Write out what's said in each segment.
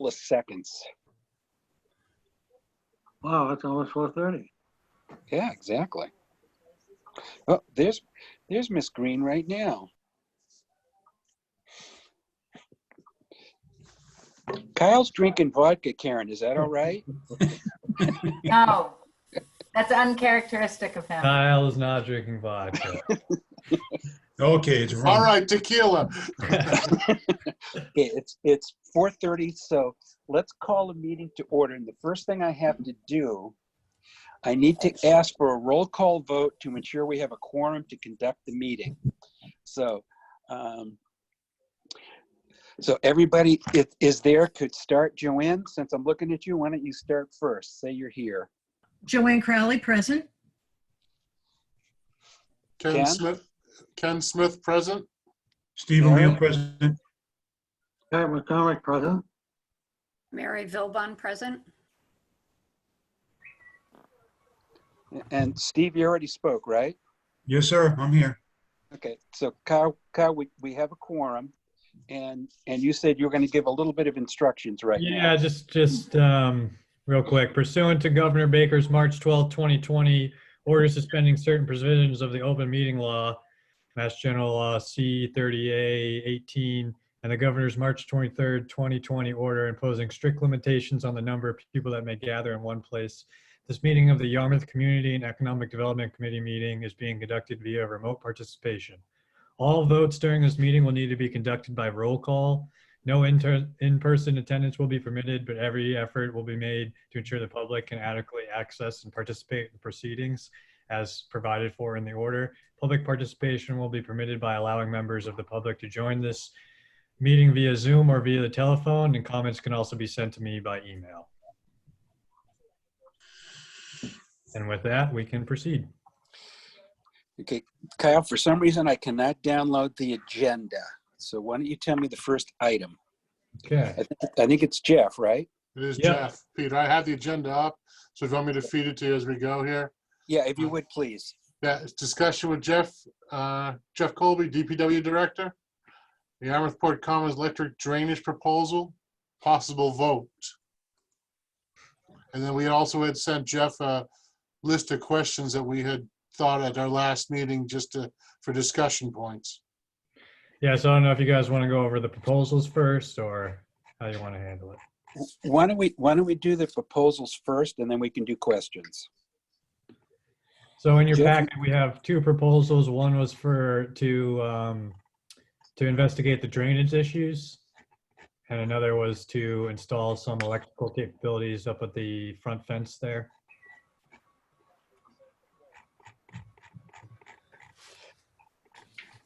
couple of seconds. Wow, it's almost 4:30. Yeah, exactly. Oh, there's Miss Greene right now. Kyle's drinking vodka, Karen. Is that all right? No, that's uncharacteristic of him. Kyle is not drinking vodka. Okay, it's wrong. All right, tequila. Okay, it's 4:30, so let's call a meeting to order. And the first thing I have to do, I need to ask for a roll call vote to ensure we have a quorum to conduct the meeting. So, so everybody is there could start. Joanne, since I'm looking at you, why don't you start first? Say you're here. Joanne Crowley, present. Ken Smith present. Steve O'Neill, president. Pat McCormack, present. Mary Vilbon, present. And Steve, you already spoke, right? Yes, sir, I'm here. Okay, so Kyle, we have a quorum, and you said you were going to give a little bit of instructions right now. Yeah, just real quick. Pursuant to Governor Baker's March 12, 2020 order suspending certain provisions of the open meeting law, Mass General Law C-30A 18, and the Governor's March 23, 2020 order imposing strict limitations on the number of people that may gather in one place. This meeting of the Yarmouth Community and Economic Development Committee meeting is being conducted via remote participation. All votes during this meeting will need to be conducted by roll call. No in-person attendance will be permitted, but every effort will be made to ensure the public can adequately access and participate in the proceedings as provided for in the order. Public participation will be permitted by allowing members of the public to join this meeting via Zoom or via the telephone, and comments can also be sent to me by email. And with that, we can proceed. Okay, Kyle, for some reason I cannot download the agenda. So why don't you tell me the first item? Okay. I think it's Jeff, right? It is Yep. Jeff. Peter, I have the agenda up, so if you want me to feed it to you as we go here. Yeah, if you would, please. Yeah, it's discussion with Jeff Colby, DPW Director. The Yarmouth Port Commons electric drainage proposal, possible vote. And then we also had sent Jeff a list of questions that we had thought at our last meeting just for discussion points. Yeah, so I don't know if you guys want to go over the proposals first or how you want to handle it. Why don't we do the proposals first, and then we can do questions. So in your Jeff? packet, we have two proposals. One was to investigate the drainage issues, and another was to install some electrical capabilities up at the front fence there.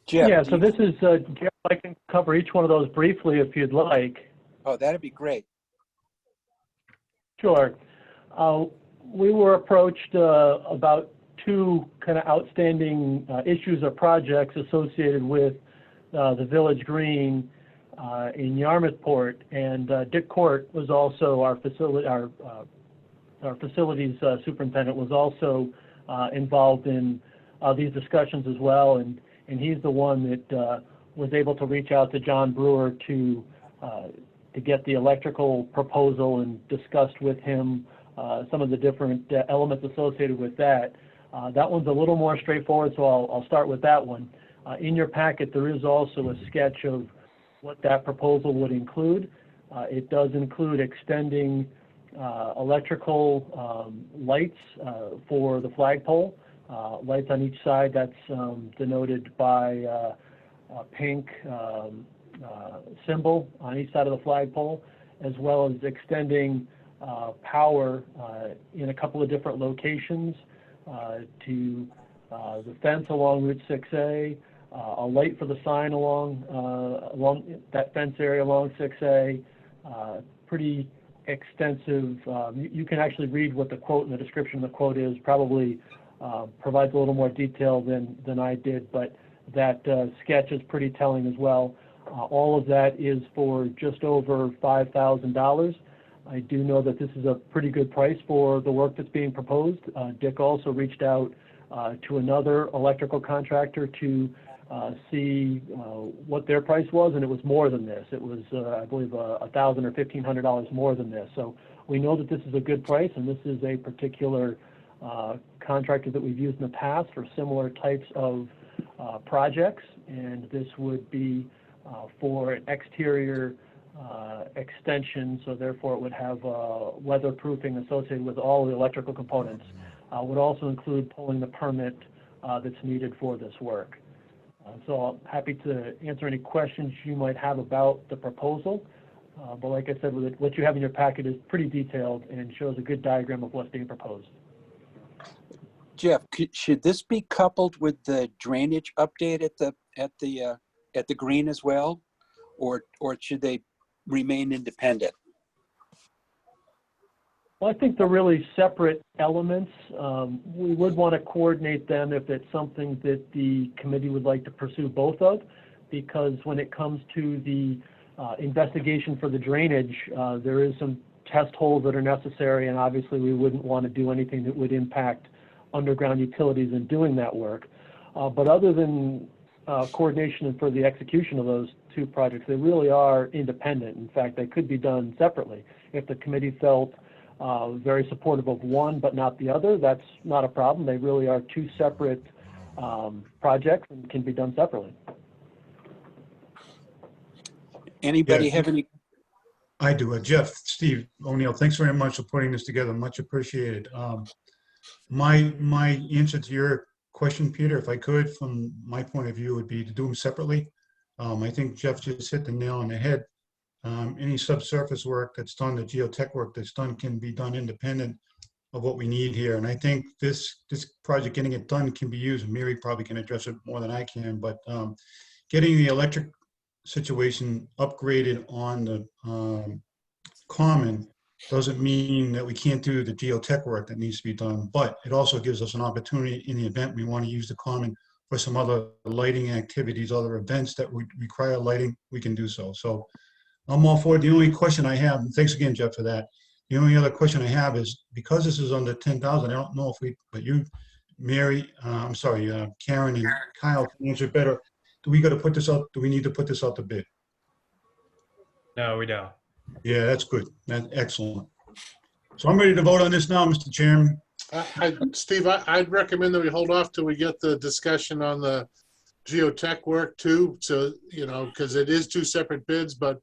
Jeff, Yeah, so this is, Jeff, I can cover each one of those briefly if you'd like. oh, that'd be great. Sure. We were approached about two kind of outstanding issues or projects associated with the Village Green in Yarmouthport, and Dick Court was also our facilities superintendent was also involved in these discussions as well, and he's the one that was able to reach out to John Brewer to get the electrical proposal and discussed with him some of the different elements associated with that. That one's a little more straightforward, so I'll start with that one. In your packet, there is also a sketch of what that proposal would include. It does include extending electrical lights for the flagpole. Lights on each side, that's denoted by a pink symbol on each side of the flagpole, as well as extending power in a couple of different locations to the fence along Route 6A, a light for the sign along that fence area along 6A. Pretty extensive. You can actually read what the quote and the description of the quote is. Probably provides a little more detail than I did, but that sketch is pretty telling as well. All of that is for just over $5,000. I do know that this is a pretty good price for the work that's being proposed. Dick also reached out to another electrical contractor to see what their price was, and it was more than this. It was, I believe, $1,000 or $1,500 more than this. So we know that this is a good price, and this is a particular contractor that we've used in the past for similar types of projects, and this would be for an exterior extension, so therefore it would have weatherproofing associated with all the electrical components. Would also include pulling the permit that's needed for this work. So I'm happy to answer any questions you might have about the proposal. But like I said, what you have in your packet is pretty detailed and shows a good diagram of what's being proposed. Jeff, should this be coupled with the drainage update at the Greene as well, or should they remain independent? Well, I think they're really separate elements. We would want to coordinate them if it's something that the committee would like to pursue both of, because when it comes to the investigation for the drainage, there is some test holes that are necessary, and obviously we wouldn't want to do anything that would impact underground utilities in doing that work. But other than coordination and for the execution of those two projects, they really are independent. In fact, they could be done separately. If the committee felt very supportive of one but not the other, that's not a problem. They really are two separate projects and can be done separately. Anybody Yeah. have any? I do. Jeff, Steve O'Neill, thanks very much for putting this together. Much appreciated. My answer to your question, Peter, if I could, from my point of view, would be to do them separately. I think Jeff just hit the nail on the head. Any subsurface work that's done, the geotech work that's done, can be done independent of what we need here. And I think this project, getting it done, can be used. Mary probably can address it more than I can, but getting the electric situation upgraded on the common doesn't mean that we can't do the geotech work that needs to be done, but it also gives us an opportunity in the event we want to use the common for some other lighting activities, other events that would require lighting, we can do so. So I'm all for it. The only question I have, and thanks again, Jeff, for that. The only other question I have is, because this is under 10,000, I don't know if but you, Mary, Karen and Kyle can answer better. Do we got to put this out? Do we need to put this out to bid? No, we don't. Yeah, that's good. That's excellent. So I'm ready to vote on this now, Mr. Chairman. Steve, I'd recommend that we hold off till we get the discussion on the geotech work too. So, because it is two separate bids, but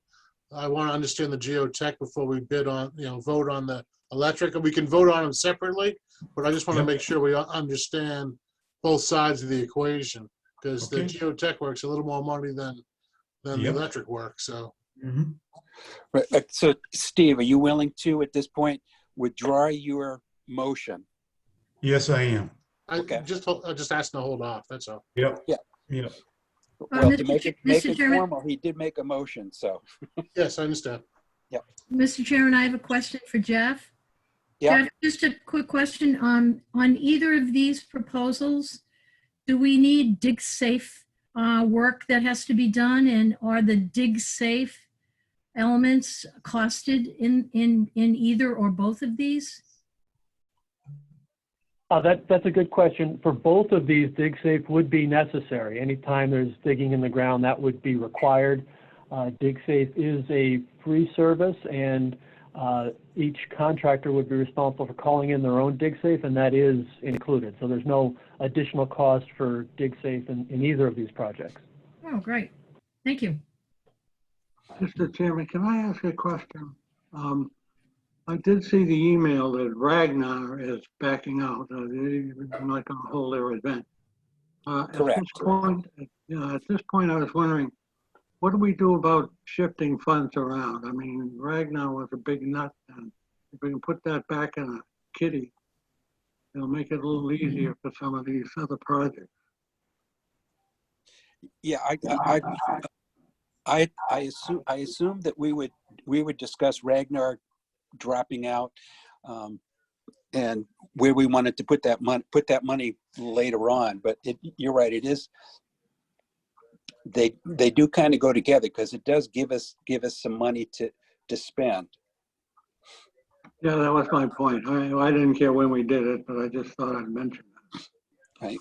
I want to understand the geotech before we bid on, vote on the electric. And we can vote on them separately, but I just want to make sure we understand both sides of the equation, because the geotech work's a little more money than the electric work. So. Mm-hmm. Right. So, Steve, are you willing to, at this point, withdraw your motion? Yes, I am. I just asked to hold off. That's all. Yep. Yeah. Yep. Well, to make it Mr. Chairman, formal, he did make a motion, so. Yes, I understand. Mr. Chairman, I have a question for Jeff. Yeah. Jeff, just a quick question. On either of these proposals, do we need dig safe work that has to be done, and are the dig safe elements costed in either or both of these? That's a good question. For both of these, dig safe would be necessary. Anytime there's digging in the ground, that would be required. Dig safe is a free service, and each contractor would be responsible for calling in their own dig safe, and that is included. So there's no additional cost for dig safe in either of these projects. Oh, great. Thank you. Mr. Chairman, can I ask a question? I did see the email that Ragnar is backing out. They're not going to hold their event. Correct. At this point, I was wondering, what do we do about shifting funds around? I mean, Ragnar was a big nut, and if we can put that back in a kitty, it'll make it a little easier for some of these other projects. Yeah, I assume that we would discuss Ragnar dropping out, and where we wanted to put that money later on. But you're right, it is. They do kind of go together, because it does give us some money to spend. Yeah, that was my point. I didn't care when we did it, but I just thought I'd mention that. Right.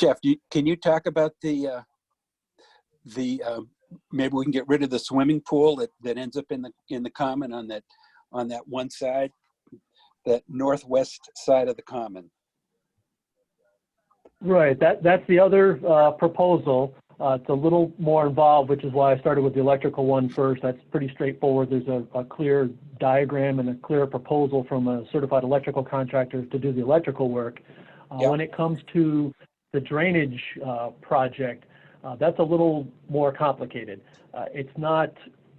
Jeff, can you talk about the maybe we can get rid of the swimming pool that ends up in the common on that one side, that northwest side of the common. Right, that's the other proposal. It's a little more involved, which is why I started with the electrical one first. That's pretty straightforward. There's a clear diagram and a clear proposal from a certified electrical contractor to do the electrical work. Yep. When it comes to the drainage project, that's a little more complicated. It's not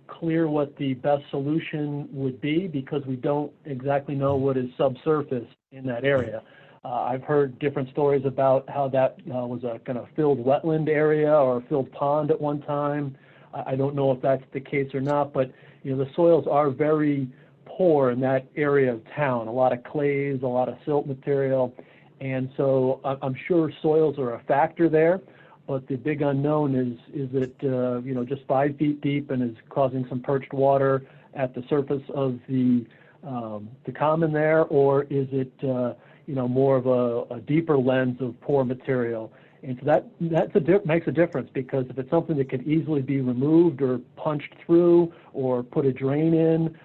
clear what the best solution would be because we don't exactly know what is subsurface in that area. I've heard different stories about how that was a kind of filled wetland area or a filled pond at one time. I don't know if that's the case or not, but you know the soils are very poor in that area of town. A lot of clays, a lot of silt material, and so I'm sure soils are a factor there. But the big unknown is it you know just 5 feet deep and is causing some perched water at the surface of the common there, or is it you know, more of a deeper lens of poor material. And so that makes a difference because if it's something that could easily be removed or punched through or put a drain in,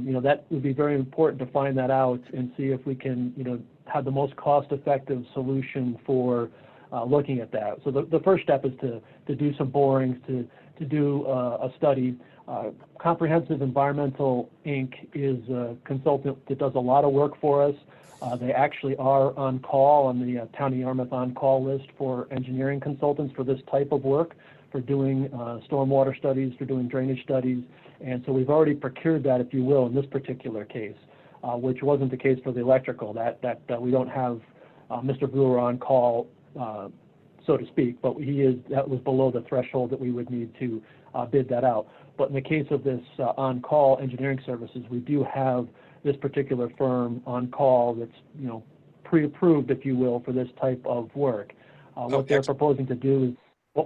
you know, that would be very important to find that out and see if we can, you know, have the most cost-effective solution for looking at that. So the first step is to do some borings, to do a study. Comprehensive Environmental, Inc. is a consultant that does a lot of work for us. They actually are on call on the Town of Yarmouth on-call list for engineering consultants for this type of work, for doing stormwater studies, for doing drainage studies. And so we've already procured that, if you will, in this particular case, which wasn't the case for the electrical. That we don't have Mr. Brewer on call, so to speak, but that was below the threshold that we would need to bid that out. But in the case of this on-call engineering services, we do have this particular firm on call that's, you know, pre-approved, if you will, for this type of work. What they're proposing to do is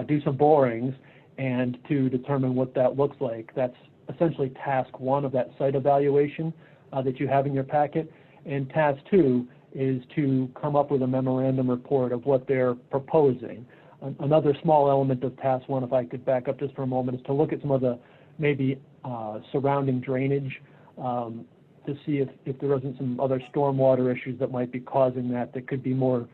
do some borings and to determine what that looks like. That's essentially task 1 of that site evaluation that you have in your packet. And task 2 is to come up with a memorandum report of what they're proposing. Another small element of task 1, if I could back up just for a moment, is to look at some of the maybe surrounding drainage to see if there isn't some other stormwater issues that might be causing that could be more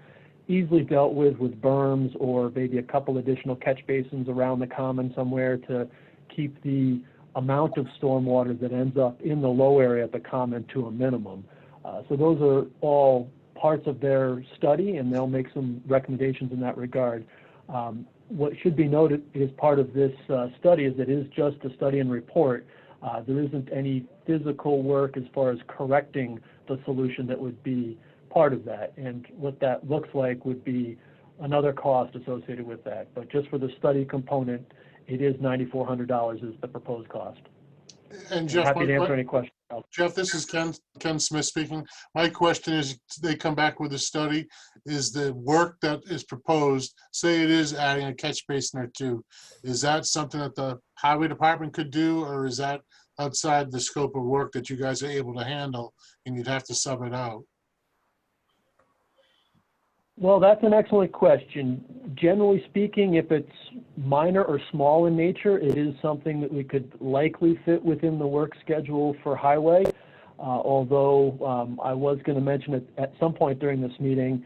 easily dealt with berms or maybe a couple additional catch basins around the common somewhere to keep the amount of stormwater that ends up in the low area at the common to a minimum. So those are all parts of their study, and they'll make some recommendations in that regard. What should be noted as part of this study is it is just a study and report. There isn't any physical work as far as correcting the solution that would be part of that. And what that looks like would be another cost associated with that. But just for the study component, it is $9,400 is the proposed cost. And Jeff, I'm happy to answer any questions. Jeff, this is Ken Smith speaking. My question is, they come back with a study. Is the work that is proposed, say it is adding a catch basin or 2, is that something that the highway department could do, or is that outside the scope of work that you guys are able to handle and you'd have to sub it out? Well, that's an excellent question. Generally speaking, if it's minor or small in nature, it is something that we could likely fit within the work schedule for highway. Although I was going to mention it at some point during this meeting,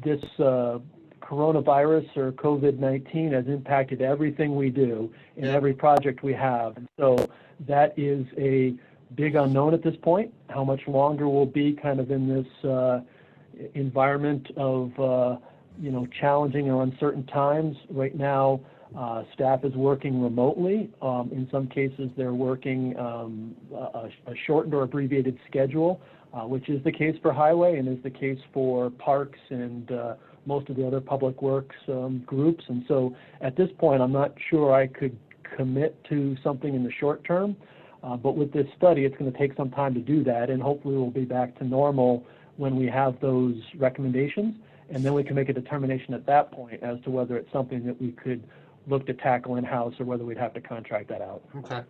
this coronavirus or COVID-19 has impacted everything we do in every project we have. And so that is a big unknown at this point. How much longer we'll be kind of in this environment of you know, challenging or uncertain times. Right now, staff is working remotely. In some cases, they're working a shortened or abbreviated schedule, which is the case for highway and is the case for parks and most of the other public works groups. And so at this point, I'm not sure I could commit to something in the short term, but with this study, it's going to take some time to do that, and hopefully we'll be back to normal when we have those recommendations, and then we can make a determination at that point as to whether it's something that we could look to tackle in-house or whether we'd have to contract that out. Okay.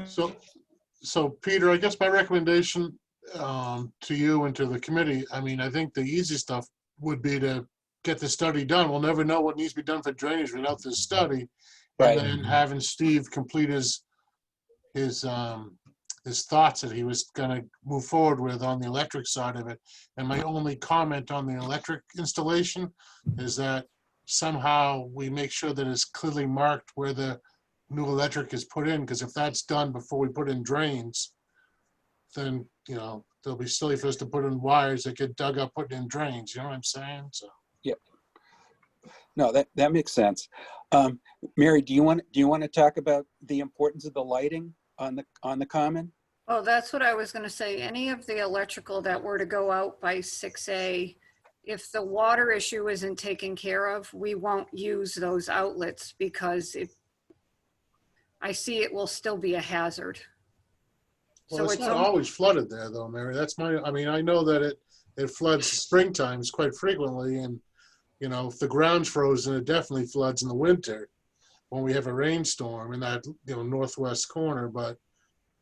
So Peter, I guess my recommendation to you and to the committee, I mean, I think the easy stuff would be to get the study done. We'll never know what needs to be done for drainage without this study. Right. And then having Steve complete his thoughts that he was gonna move forward with on the electric side of it. And my only comment on the electric installation is that somehow we make sure that it's clearly marked where the new electric is put in, because if that's done before we put in drains, then, you know, they'll be silly for us to put in wires that get dug up putting in drains, you know what I'm saying? So. No, that makes sense. Mary, do you want to talk about the importance of the lighting on the common? Oh, that's what I was going to say. Any of the electrical that were to go out by 6A, if the water issue isn't taken care of, we won't use those outlets because I see it will still be a hazard. Well, it's not always flooded there though, Mary. I mean, I know that it floods springtimes quite frequently, and you know, if the ground's frozen, it definitely floods in the winter when we have a rainstorm in that, you know, northwest corner. But,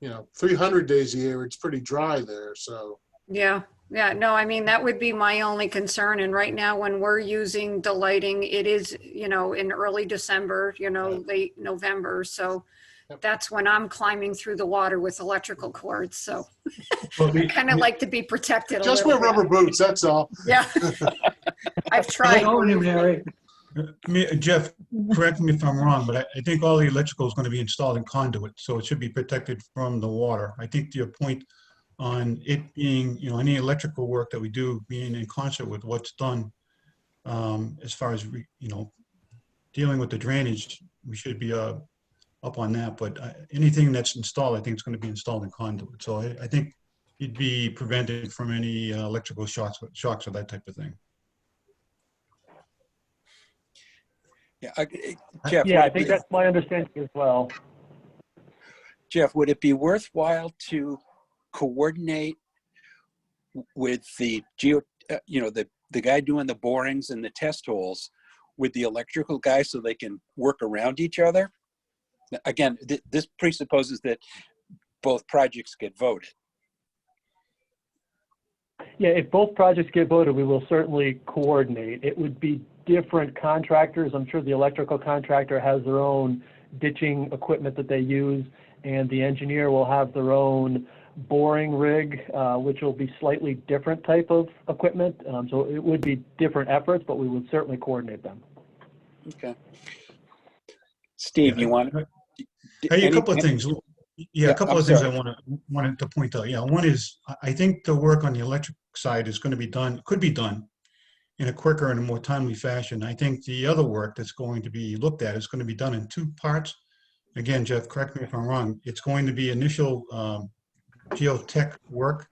you know, 300 days a year, it's pretty dry there, so. Yeah, no, I mean, that would be my only concern. And right now when we're using the lighting, it is, you know, in early December, you know, late November. So that's when I'm climbing through the water with electrical cords. So I kind of like to be protected. Just wear rubber boots, that's all. Yeah. I've tried. Mary. Jeff, correct me if I'm wrong, but I think all the electrical is going to be installed in conduit, so it should be protected from the water. I think to your point on it being, you know, any electrical work that we do being in concert with what's done, as far as, you know, dealing with the drainage, we should be up on that. But anything that's installed, I think it's going to be installed in conduit. So I think you'd be prevented from any electrical shocks or that type of thing. Yeah, Jeff. Yeah, I think that's my understanding as well. Jeff, would it be worthwhile to coordinate with the the guy doing the borings and the test holes with the electrical guy so they can work around each other? Again, this presupposes that both projects get voted. Yeah, if both projects get voted, we will certainly coordinate. It would be different contractors. I'm sure the electrical contractor has their own ditching equipment that they use, and the engineer will have their own boring rig, which will be slightly different type of equipment. So it would be different efforts, but we would certainly coordinate them. Okay. Steve, you want to? Hey, a couple of things. Yeah, a couple of things I wanted to point out. Yeah, one is I think the work on the electric side is going to be done, could be done in a quicker and a more timely fashion. I think the other work that's going to be looked at is going to be done in two parts. Again, Jeff, correct me if I'm wrong. It's going to be initial geotech work,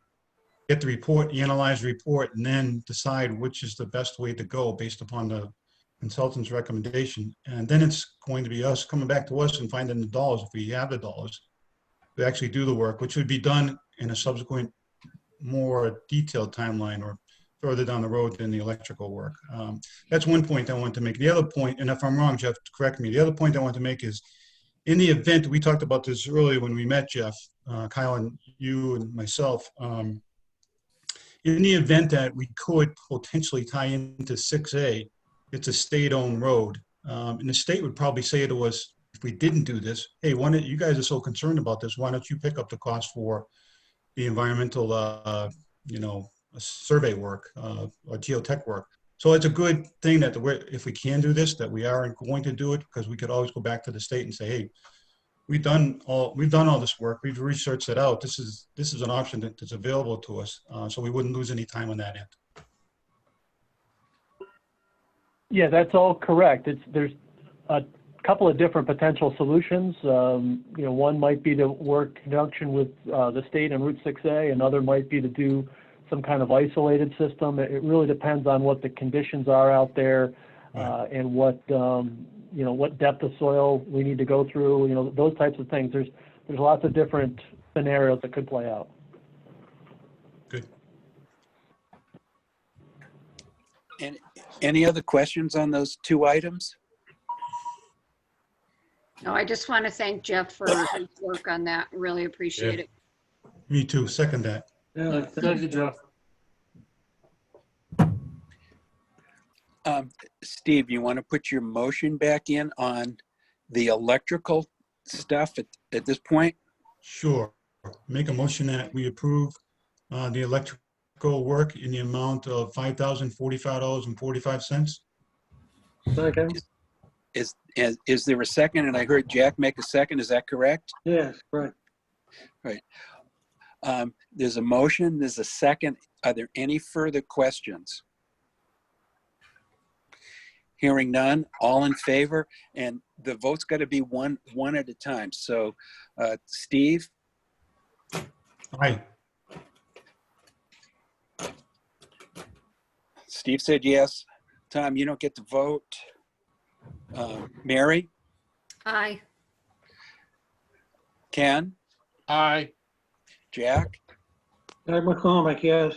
get the report, analyze the report, and then decide which is the best way to go based upon the consultant's recommendation. And then it's going to be us coming back to us and finding the dollars, if we have the dollars, to actually do the work, which would be done in a subsequent, more detailed timeline or further down the road than the electrical work. That's one point I want to make. The other point, and if I'm wrong, Jeff, correct me. The other point I want to make is, in the event, we talked about this earlier when we met, Jeff, Kyle and you and myself, in the event that we could potentially tie into 6A, it's a state-owned road. And the state would probably say to us, if we didn't do this, hey, why don't you guys are so concerned about this, why don't you pick up the cost for the environmental, survey work or geotech work. So it's a good thing that if we can do this, that we are going to do it, because we could always go back to the state and say, hey, we've done all this work, we've researched it out. This is an option that's available to us, so we wouldn't lose any time on that end. Yeah, that's all correct. There's a couple of different potential solutions. One might be to work in conjunction with the state and Route 6A. Another might be to do some kind of isolated system. It really depends on what the conditions are out there, and what depth of soil we need to go through. Those types of things. There's lots of different scenarios that could play out. Good. And any other questions on those two items? No, I just want to thank Jeff for his work on that. Really appreciate it. Me too. Second that. Yeah, Thank you, Jeff. Steve, you want to put your motion back in on the electrical stuff at this point? Sure. Make a motion that we approve the electrical work in the amount of $5,045.45. Second, Is there a second? And I heard Jack make a second. Is that correct? yes, right. There's a motion, there's a second. Are there any further questions? Hearing none, all in favor, and the vote's got to be one at a time. So, Steve, Aye. Steve said yes. Tom, you don't get to vote. Mary, Aye. Ken, Aye. Jack, Jack McCormack, yes.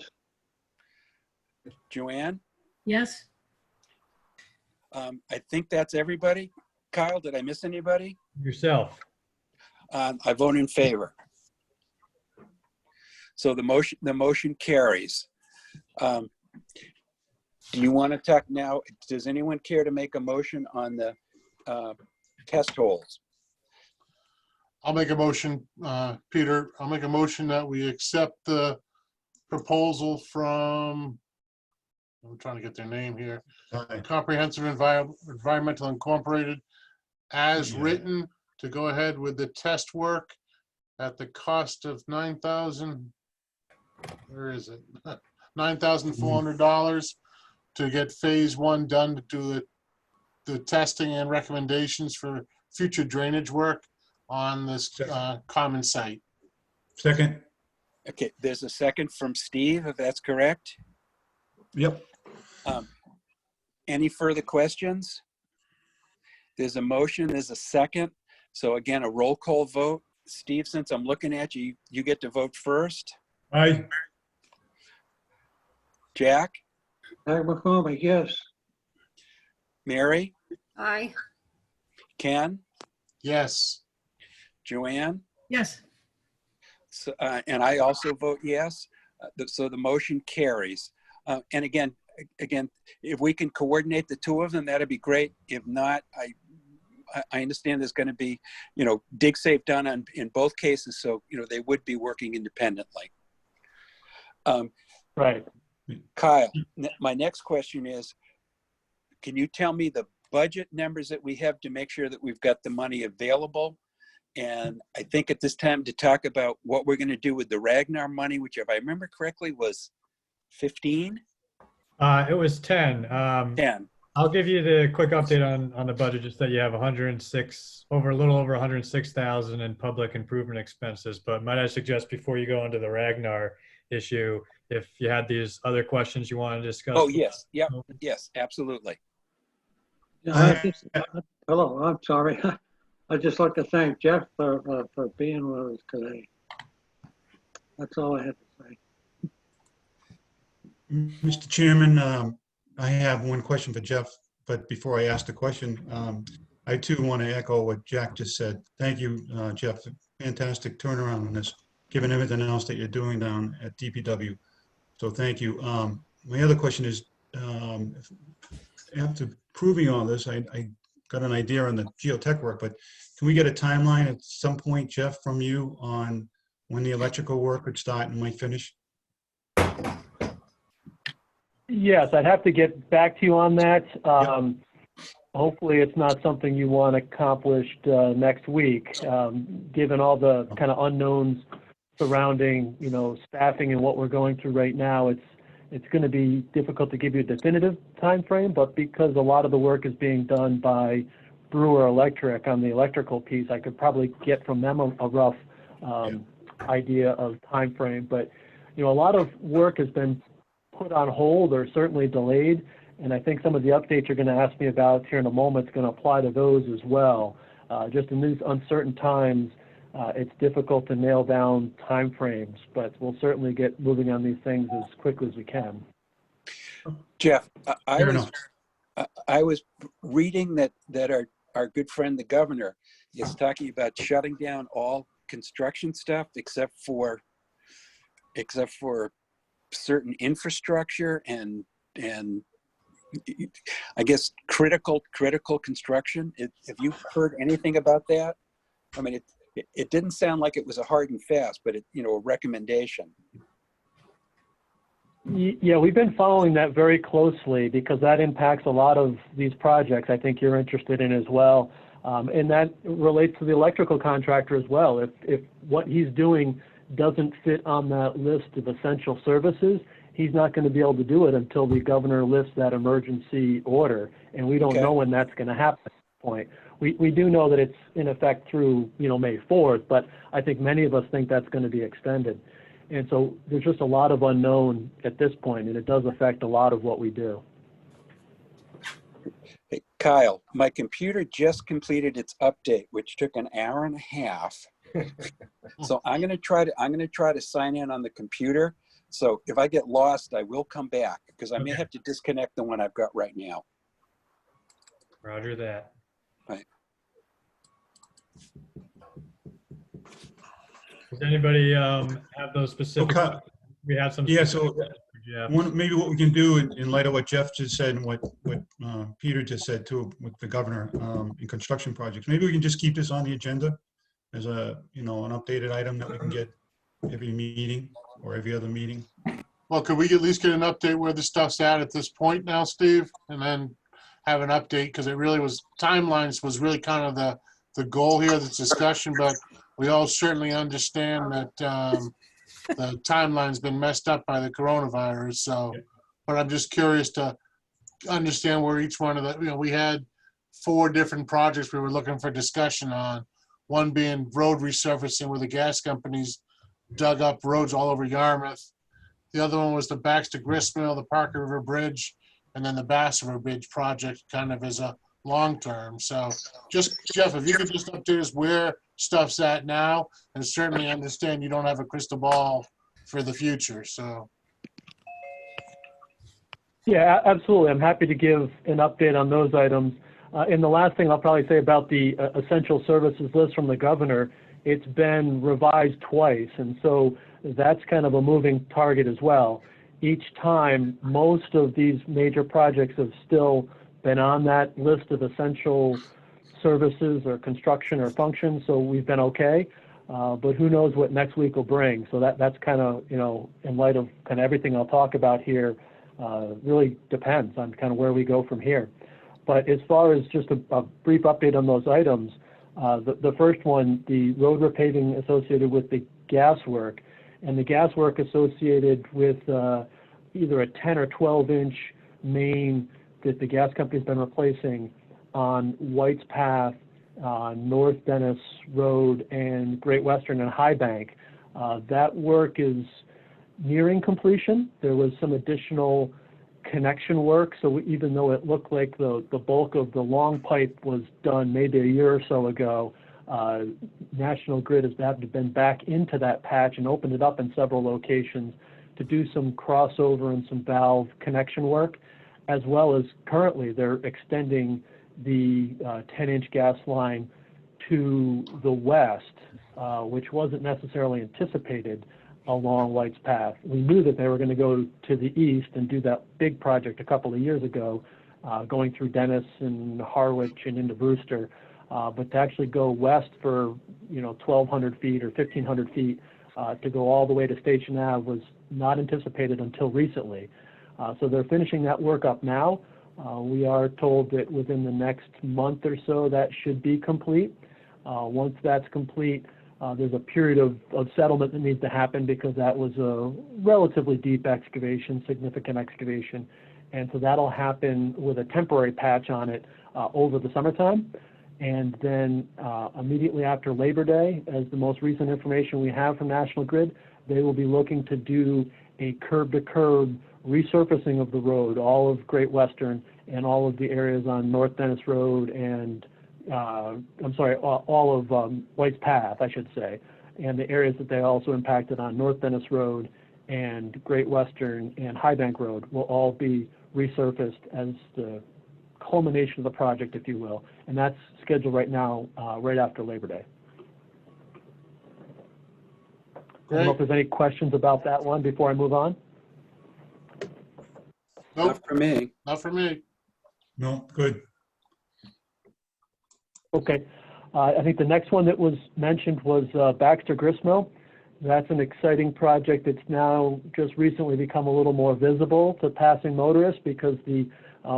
Joanne. Yes? I think that's everybody. Kyle, did I miss anybody? Yourself. I vote in favor. So the motion carries. Do you want to talk now? Does anyone care to make a motion on the test holes? I'll make a motion, Peter. I'll make a motion that we accept the proposal from, I'm trying to get their name here, Aye. Comprehensive Environmental Incorporated, as Yeah. written, to go ahead with the test work at the cost of where is it? $9,400 to get phase 1 done, to do the testing and recommendations for future drainage work on this common site. Second. Okay, there's a second from Steve, if that's correct. Yep. Any further questions? There's a motion, there's a second. So again, a roll call vote. Steve, since I'm looking at you, you get to vote first. Aye. Jack, Jack McCormack, yes. Mary, Aye. Ken, Yes. Joanne, Yes. so, and I also vote yes. So the motion carries. And again, if we can coordinate the two of them, that'd be great. If not, I understand there's going to be, dig safe done in both cases. So, they would be working independently. Right. Kyle, my next question is, can you tell me the budget numbers that we have to make sure that we've got the money available? And I think at this time to talk about what we're going to do with the Ragnar money, which if I remember correctly was 15? It was 10. 10. I'll give you the quick update on the budget, just that you have a little over 106,000 in public improvement expenses. But might I suggest before you go into the Ragnar issue, if you had these other questions you want to discuss? Oh, yes. Yep. Yes, absolutely. Yeah, hello, I'm sorry. I'd just like to thank Jeff for being with us today. That's all I had to say. Mr. Chairman, I have one question for Jeff, but before I ask the question, I too want to echo what Jack just said. Thank you, Jeff. Fantastic turnaround on this, given everything else that you're doing down at DPW. So thank you. My other question is, after proving all this, I got an idea on the geotech work, but can we get a timeline at some point, Jeff, from you on when the electrical work would start and might finish? Yes, I'd have to get back to you on that. Hopefully it's not something you want accomplished next week, given all the kind of unknowns surrounding, staffing and what we're going through right now. It's going to be difficult to give you a definitive time frame, but because a lot of the work is being done by Brewer Electric on the electrical piece, I could probably get from them a rough idea of time frame. But a lot of work has been put on hold or certainly delayed, and I think some of the updates you're going to ask me about here in a moment is going to apply to those as well. Just in these uncertain times, it's difficult to nail down time frames, but we'll certainly get moving on these things as quickly as we can. Jeff, Fair enough. I was reading that our good friend, the governor, is talking about shutting down all construction stuff except for except for certain infrastructure and I guess critical construction. Have you heard anything about that? I mean, it didn't sound like it was a hard and fast, but a recommendation. Yeah, we've been following that very closely because that impacts a lot of these projects I think you're interested in as well. And that relates to the electrical contractor as well. If what he's doing doesn't fit on that list of essential services, he's not going to be able to do it until the governor lifts that emergency order. And we don't know when that's going to happen at this point. We do know that it's in effect through, May 4th, but I think many of us think that's going to be extended. And so there's just a lot of unknown at this point, and it does affect a lot of what we do. Hey, Kyle, my computer just completed its update, which took an hour and a half. So I'm going to try to sign in on the computer. So if I get lost, I will come back because I may have to disconnect the one I've got right now. Roger that. Right. Does anybody have those specific? Okay. We have some. Yeah, so Jeff. maybe what we can do in light of what Jeff just said and what Peter just said too with the governor in construction projects, maybe we can just keep this on the agenda as an updated item that we can get every meeting or every other meeting. Well, could we at least get an update where the stuff's at this point now, Steve? And then have an update, because it really was, timelines was really kind of the goal here, this discussion, but we all certainly understand that the timeline's been messed up by the coronavirus. So, but I'm just curious to understand where each one of the, we had 4 different projects we were looking for discussion on. One being road resurfacing where the gas companies dug up roads all over Yarmouth. The other one was the Baxter Gristmill, the Parker River Bridge, and then the Bass River Bridge project kind of as a long-term. So just, Jeff, if you could just update us where stuff's at now, and certainly understand you don't have a crystal ball for the future, so. Yeah, absolutely. I'm happy to give an update on those items. And the last thing I'll probably say about the essential services list from the governor, it's been revised twice. And so that's kind of a moving target as well. Each time, most of these major projects have still been on that list of essential services or construction or functions. So we've been okay. But who knows what next week will bring. So that's kind of, in light of kind of everything I'll talk about here, really depends on kind of where we go from here. But as far as just a brief update on those items, the first one, the road repaving associated with the gas work, and the gas work associated with either a 10 or 12-inch main that the gas company's been replacing on White's Path, North Dennis Road, and Great Western and High Bank. That work is nearing completion. There was some additional connection work, so even though it looked like the bulk of the long pipe was done maybe a year or so ago, National Grid has been back into that patch and opened it up in several locations to do some crossover and some valve connection work, as well as currently they're extending the 10-inch gas line to the west, which wasn't necessarily anticipated along White's Path. We knew that they were going to go to the east and do that big project a couple of years ago, going through Dennis and Harwich and into Brewster. But to actually go west for 1,200 feet or 1,500 feet to go all the way to Station Ave was not anticipated until recently. So they're finishing that work up now. We are told that within the next month or so that should be complete. Once that's complete, there's a period of settlement that needs to happen because that was a relatively deep excavation, significant excavation. And so that'll happen with a temporary patch on it over the summertime. And then immediately after Labor Day, as the most recent information we have from National Grid, they will be looking to do a curb-to-curb resurfacing of the road, all of Great Western and all of the areas on North Dennis Road and all of White's Path, I should say, and the areas that they also impacted on North Dennis Road and Great Western and High Bank Road will all be resurfaced as the culmination of the project, if you will, and that's scheduled right now, right after Labor Day. I don't know if there's any questions about that one before I move on. Nope, Not for me. not for me. No, good. Okay. I think the next one that was mentioned was Baxter Gristmill. That's an exciting project that's now just recently become a little more visible to passing motorists because the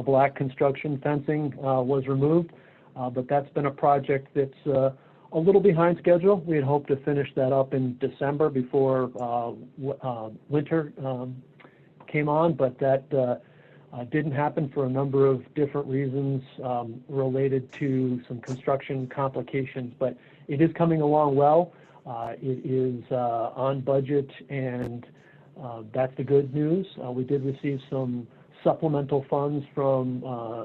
black construction fencing was removed. But that's been a project that's a little behind schedule. We had hoped to finish that up in December before winter came on, but that didn't happen for a number of different reasons related to some construction complications, but it is coming along well. It is on budget, and that's the good news. We did receive some supplemental funds from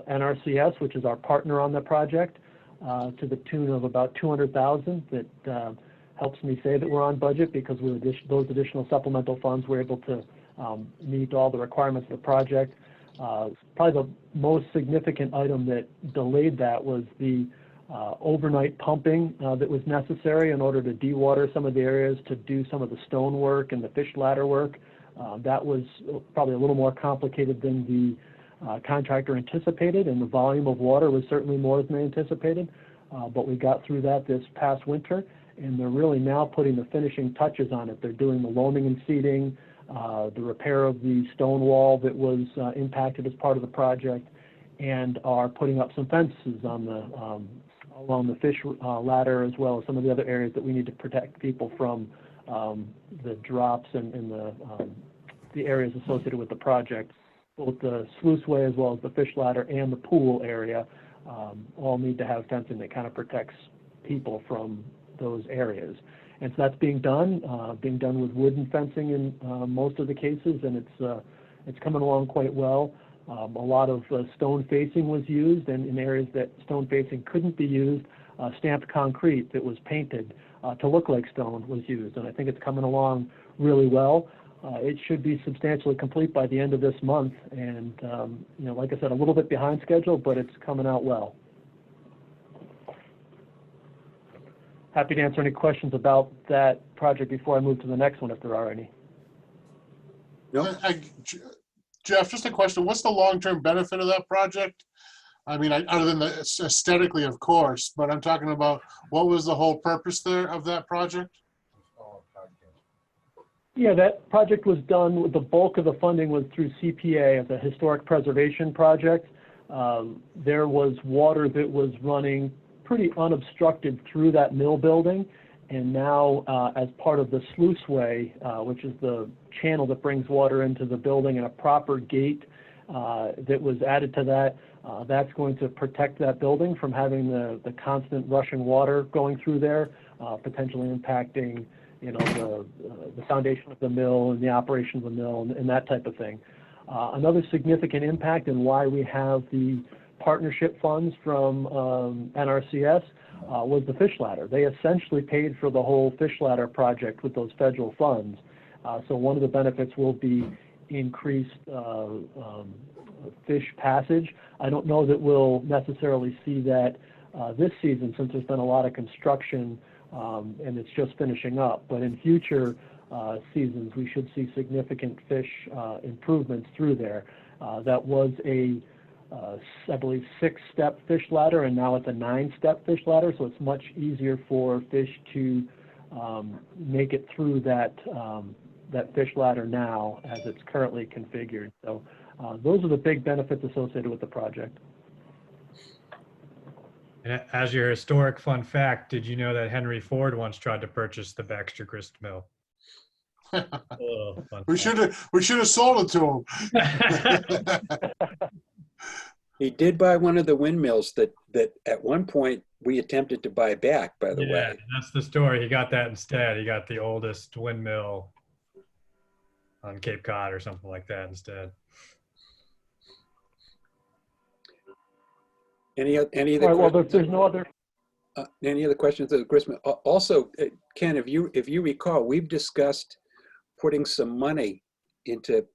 NRCS, which is our partner on the project, to the tune of about $200,000. That helps me say that we're on budget because with those additional supplemental funds, we're able to meet all the requirements of the project. Probably the most significant item that delayed that was the overnight pumping that was necessary in order to dewater some of the areas to do some of the stone work and the fish ladder work. That was probably a little more complicated than the contractor anticipated, and the volume of water was certainly more than they anticipated. But we got through that this past winter, and they're really now putting the finishing touches on it. They're doing the loaming and seeding, the repair of the stone wall that was impacted as part of the project, and are putting up some fences on the along the fish ladder, as well as some of the other areas that we need to protect people from the drops and the areas associated with the project. Both the sluiceway as well as the fish ladder and the pool area all need to have fencing that kind of protects people from those areas. And so that's being done with wooden fencing in most of the cases, and it's coming along quite well. A lot of stone facing was used, and in areas that stone facing couldn't be used, stamped concrete that was painted to look like stone was used, and I think it's coming along really well. It should be substantially complete by the end of this month, and you know, like I said, a little bit behind schedule, but it's coming out well. Happy to answer any questions about that project before I move to the next one, if there are any. Jeff, just a question. What's the long-term benefit of that project? I mean, other than the aesthetically, of course, but I'm talking about what was the whole purpose there of that project? Yeah, that project was done, the bulk of the funding was through CPA as a historic preservation project. There was water that was running pretty unobstructed through that mill building, and now as part of the sluiceway, which is the channel that brings water into the building, and a proper gate that was added to that, that's going to protect that building from having the constant rushing water going through there, potentially impacting, you know, the foundation of the mill and the operation of the mill and that type of thing. Another significant impact, and why we have the partnership funds from NRCS, was the fish ladder. They essentially paid for the whole fish ladder project with those federal funds. So one of the benefits will be increased fish passage. I don't know that we'll necessarily see that this season, since there's been a lot of construction and it's just finishing up. But in future seasons, we should see significant fish improvements through there. That was a I believe 6-step fish ladder, and now it's a 9-step fish ladder, so it's much easier for fish to make it through that that fish ladder now as it's currently configured. So those are the big benefits associated with the project. And as your historic fun fact, did you know that Henry Ford once tried to purchase the Baxter Grist Mill? We should have sold it to him. He did buy one of the windmills that at one point we attempted to buy back, by the Yeah, way. that's the story. He got that instead. He got the oldest windmill on Cape Cod or something like that instead. Any other All right, well, questions? there's no other. Any other questions of the Christmas? Also, Ken, if you recall, we've discussed putting some money into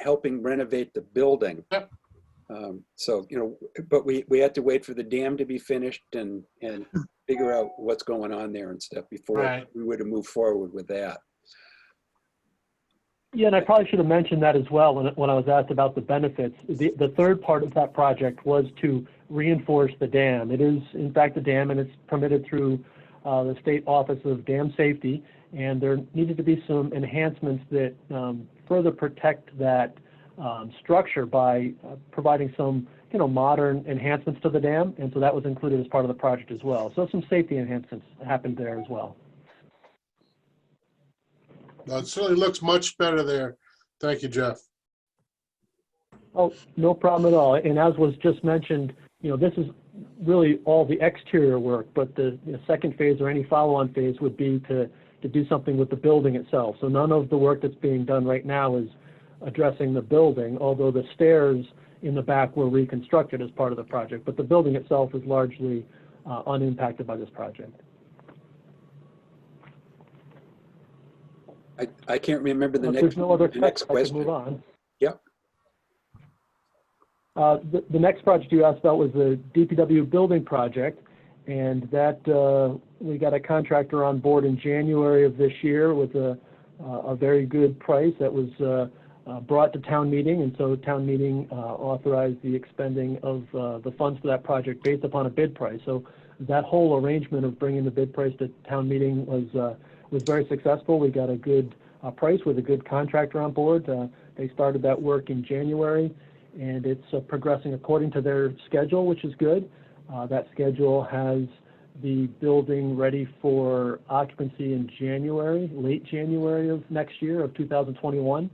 helping renovate the building. Yep. So, you know, but we had to wait for the dam to be finished and figure out what's going on there and stuff before Right. we would have moved forward with that. Yeah, and I probably should have mentioned that as well when I was asked about the benefits. The third part of that project was to reinforce the dam. It is, in fact, a dam, and it's permitted through the State Office of Dam Safety, and there needed to be some enhancements that further protect that structure by providing some, you know, modern enhancements to the dam, and so that was included as part of the project as well. So some safety enhancements happened there as well. No, it certainly looks much better there. Thank you, Jeff. Oh, no problem at all. And as was just mentioned, you know, this is really all the exterior work, but the second phase or any follow-on phase would be to do something with the building itself. So none of the work that's being done right now is addressing the building, although the stairs in the back were reconstructed as part of the project. But the building itself is largely unimpacted by this project. I can't remember the If next, there's no other the next question, I can question. move on. Yep. The next project you asked about was the DPW building project, and that we got a contractor on board in January of this year with a very good price that was brought to town meeting, and so town meeting authorized the expending of the funds for that project based upon a bid price. So that whole arrangement of bringing the bid price to town meeting was very successful. We got a good price with a good contractor on board. They started that work in January, and it's progressing according to their schedule, which is good. That schedule has the building ready for occupancy in January, late January of next year, of 2021.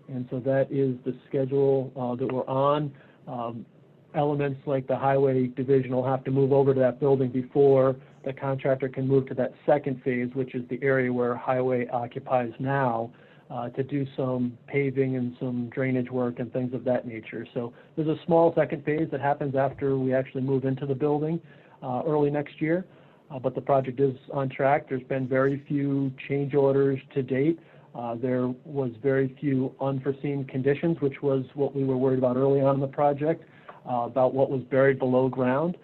And so that is the schedule that we're on. Elements like the highway division will have to move over to that building before the contractor can move to that second phase, which is the area where highway occupies now, to do some paving and some drainage work and things of that nature. So there's a small second phase that happens after we actually move into the building early next year, but the project is on track. There's been very few change orders to date. There was very few unforeseen conditions, which was what we were worried about early on in the project, about what was buried below ground.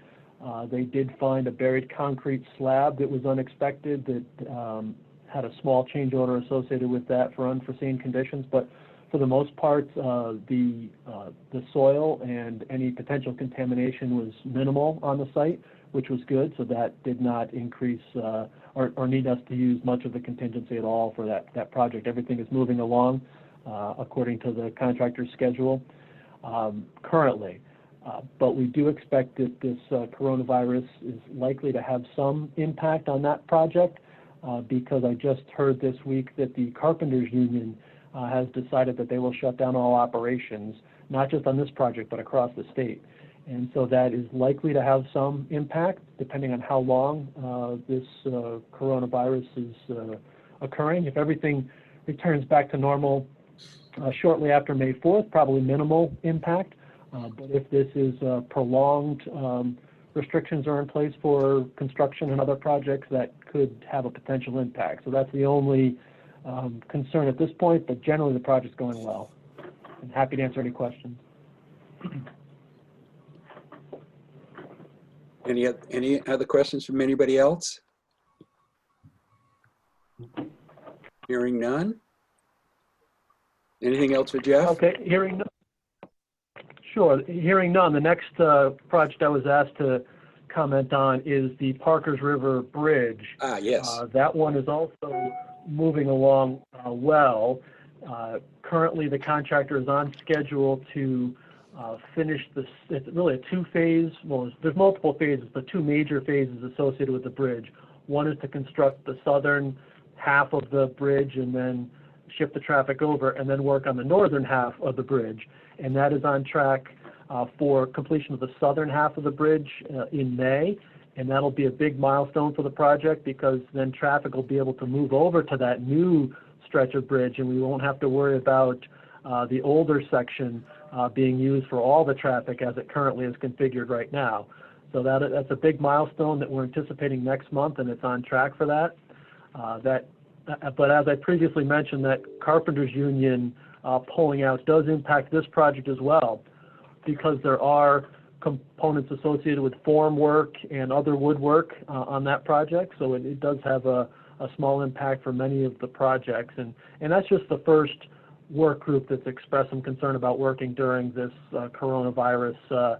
They did find a buried concrete slab that was unexpected that had a small change order associated with that for unforeseen conditions, but for the most part, the soil and any potential contamination was minimal on the site, which was good. So that did not increase or need us to use much of the contingency at all for that project. Everything is moving along according to the contractor's schedule currently. But we do expect that this coronavirus is likely to have some impact on that project because I just heard this week that the Carpenters Union has decided that they will shut down all operations, not just on this project, but across the state. And so that is likely to have some impact depending on how long this coronavirus is occurring. If everything returns back to normal shortly after May 4th, probably minimal impact. But if this is prolonged, restrictions are in place for construction and other projects that could have a potential impact. So that's the only concern at this point, but generally the project's going well. I'm happy to answer any questions. Any other questions from anybody else? Hearing none. Anything else for Jeff? Okay, hearing none. Sure, hearing none. The next project I was asked to comment on is the Parkers River Bridge. Ah, yes. That one is also moving along well. Currently, the contractor is on schedule to finish this. It's really a two-phase, well, there's multiple phases, but two major phases associated with the bridge. One is to construct the southern half of the bridge and then shift the traffic over and then work on the northern half of the bridge. And that is on track for completion of the southern half of the bridge in May. And that'll be a big milestone for the project because then traffic will be able to move over to that new stretch of bridge and we won't have to worry about the older section being used for all the traffic as it currently is configured right now. So that's a big milestone that we're anticipating next month, and it's on track for that. But as I previously mentioned, that Carpenters Union pulling out does impact this project as well. because there are components associated with form work and other woodwork on that project. So it does have a small impact for many of the projects. And that's just the first work group that's expressed some concern about working during this coronavirus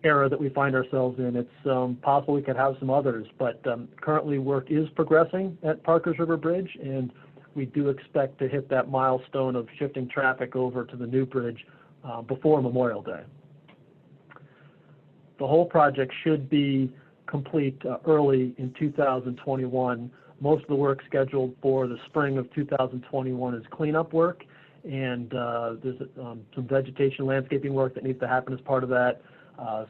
era that we find ourselves in. It's possible we could have some others, but currently work is progressing at Parkers River Bridge, and we do expect to hit that milestone of shifting traffic over to the new bridge before Memorial Day. The whole project should be complete early in 2021. Most of the work scheduled for the spring of 2021 is cleanup work, and there's some vegetation landscaping work that needs to happen as part of that.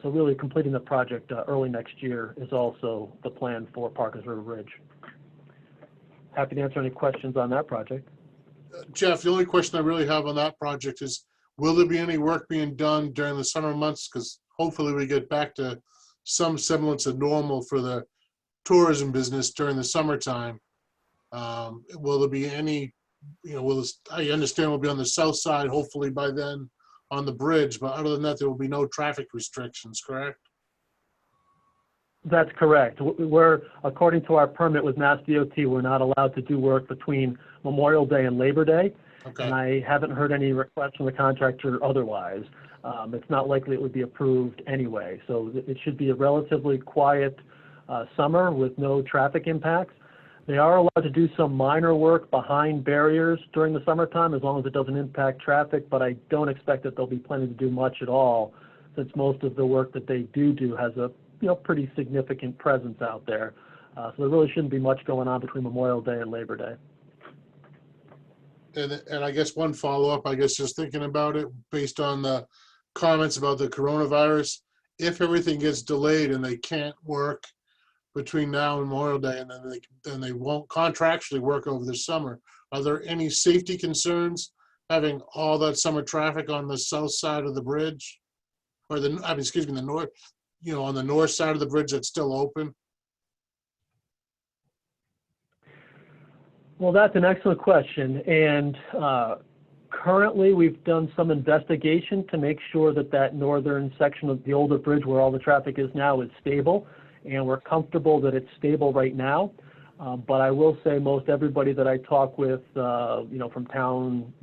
So really completing the project early next year is also the plan for Parkers River Bridge. Happy to answer any questions on that project. Jeff, the only question I really have on that project is, will there be any work being done during the summer months? Because hopefully we get back to some semblance of normal for the tourism business during the summertime. Will there be any, I understand we'll be on the south side hopefully by then on the bridge, but other than that, there will be no traffic restrictions, correct? That's correct. We're, according to our permit with Mass DOT, we're not allowed to do work between Memorial Day and Labor Day. Okay. And I haven't heard any requests from the contractor otherwise. It's not likely it would be approved anyway. So it should be a relatively quiet summer with no traffic impacts. They are allowed to do some minor work behind barriers during the summertime as long as it doesn't impact traffic, but I don't expect that they'll be planning to do much at all, since most of the work that they do has a pretty significant presence out there. So there really shouldn't be much going on between Memorial Day and Labor Day. And I guess one follow-up, I guess just thinking about it based on the comments about the coronavirus, if everything gets delayed and they can't work between now and Memorial Day, and then they won't contractually work over the summer, are there any safety concerns having all that summer traffic on the south side of the bridge? Or the north, on the north side of the bridge that's still open? Well, that's an excellent question. And currently we've done some investigation to make sure that northern section of the older bridge where all the traffic is now is stable. And we're comfortable that it's stable right now. But I will say most everybody that I talk with, from town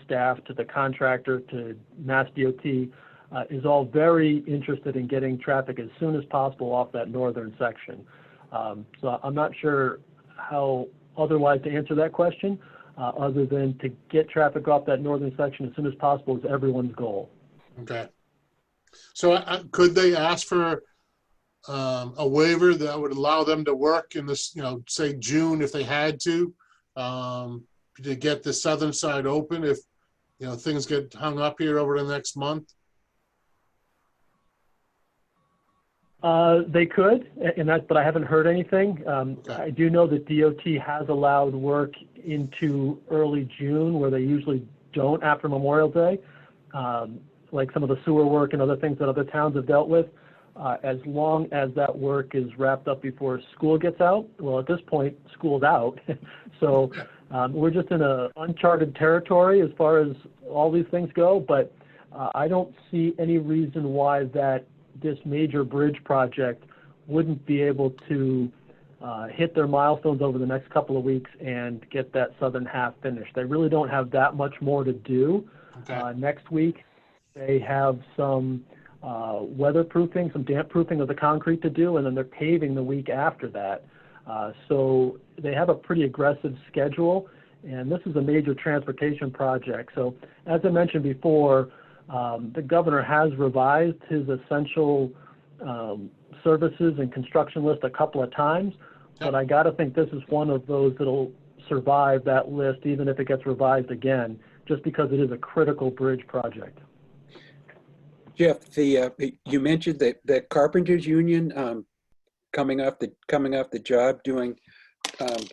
staff to the contractor to Mass DOT, is all very interested in getting traffic as soon as possible off that northern section. So I'm not sure how otherwise to answer that question, other than to get traffic off that northern section as soon as possible is everyone's goal. Okay. So could they ask for a waiver that would allow them to work in this, say June if they had to get the southern side open if, things get hung up here over the next month? They could, but I haven't heard anything. Okay. I do know that DOT has allowed work into early June where they usually don't after Memorial Day, like some of the sewer work and other things that other towns have dealt with, as long as that work is wrapped up before school gets out. Well, at this point, school's out. So we're just in an uncharted territory as far as all these things go, but I don't see any reason why this major bridge project wouldn't be able to hit their milestones over the next couple of weeks and get that southern half finished. They really don't have that much more to do. Okay. Next week, they have some weatherproofing, some damp proofing of the concrete to do, and then they're paving the week after that. So they have a pretty aggressive schedule, and this is a major transportation project. So as I mentioned before, the governor has revised his essential services and construction list a couple of times, but I got to think this is one of those that'll survive that list even if it gets revised again, just because it is a critical bridge project. Jeff, you mentioned that Carpenters Union coming off the job doing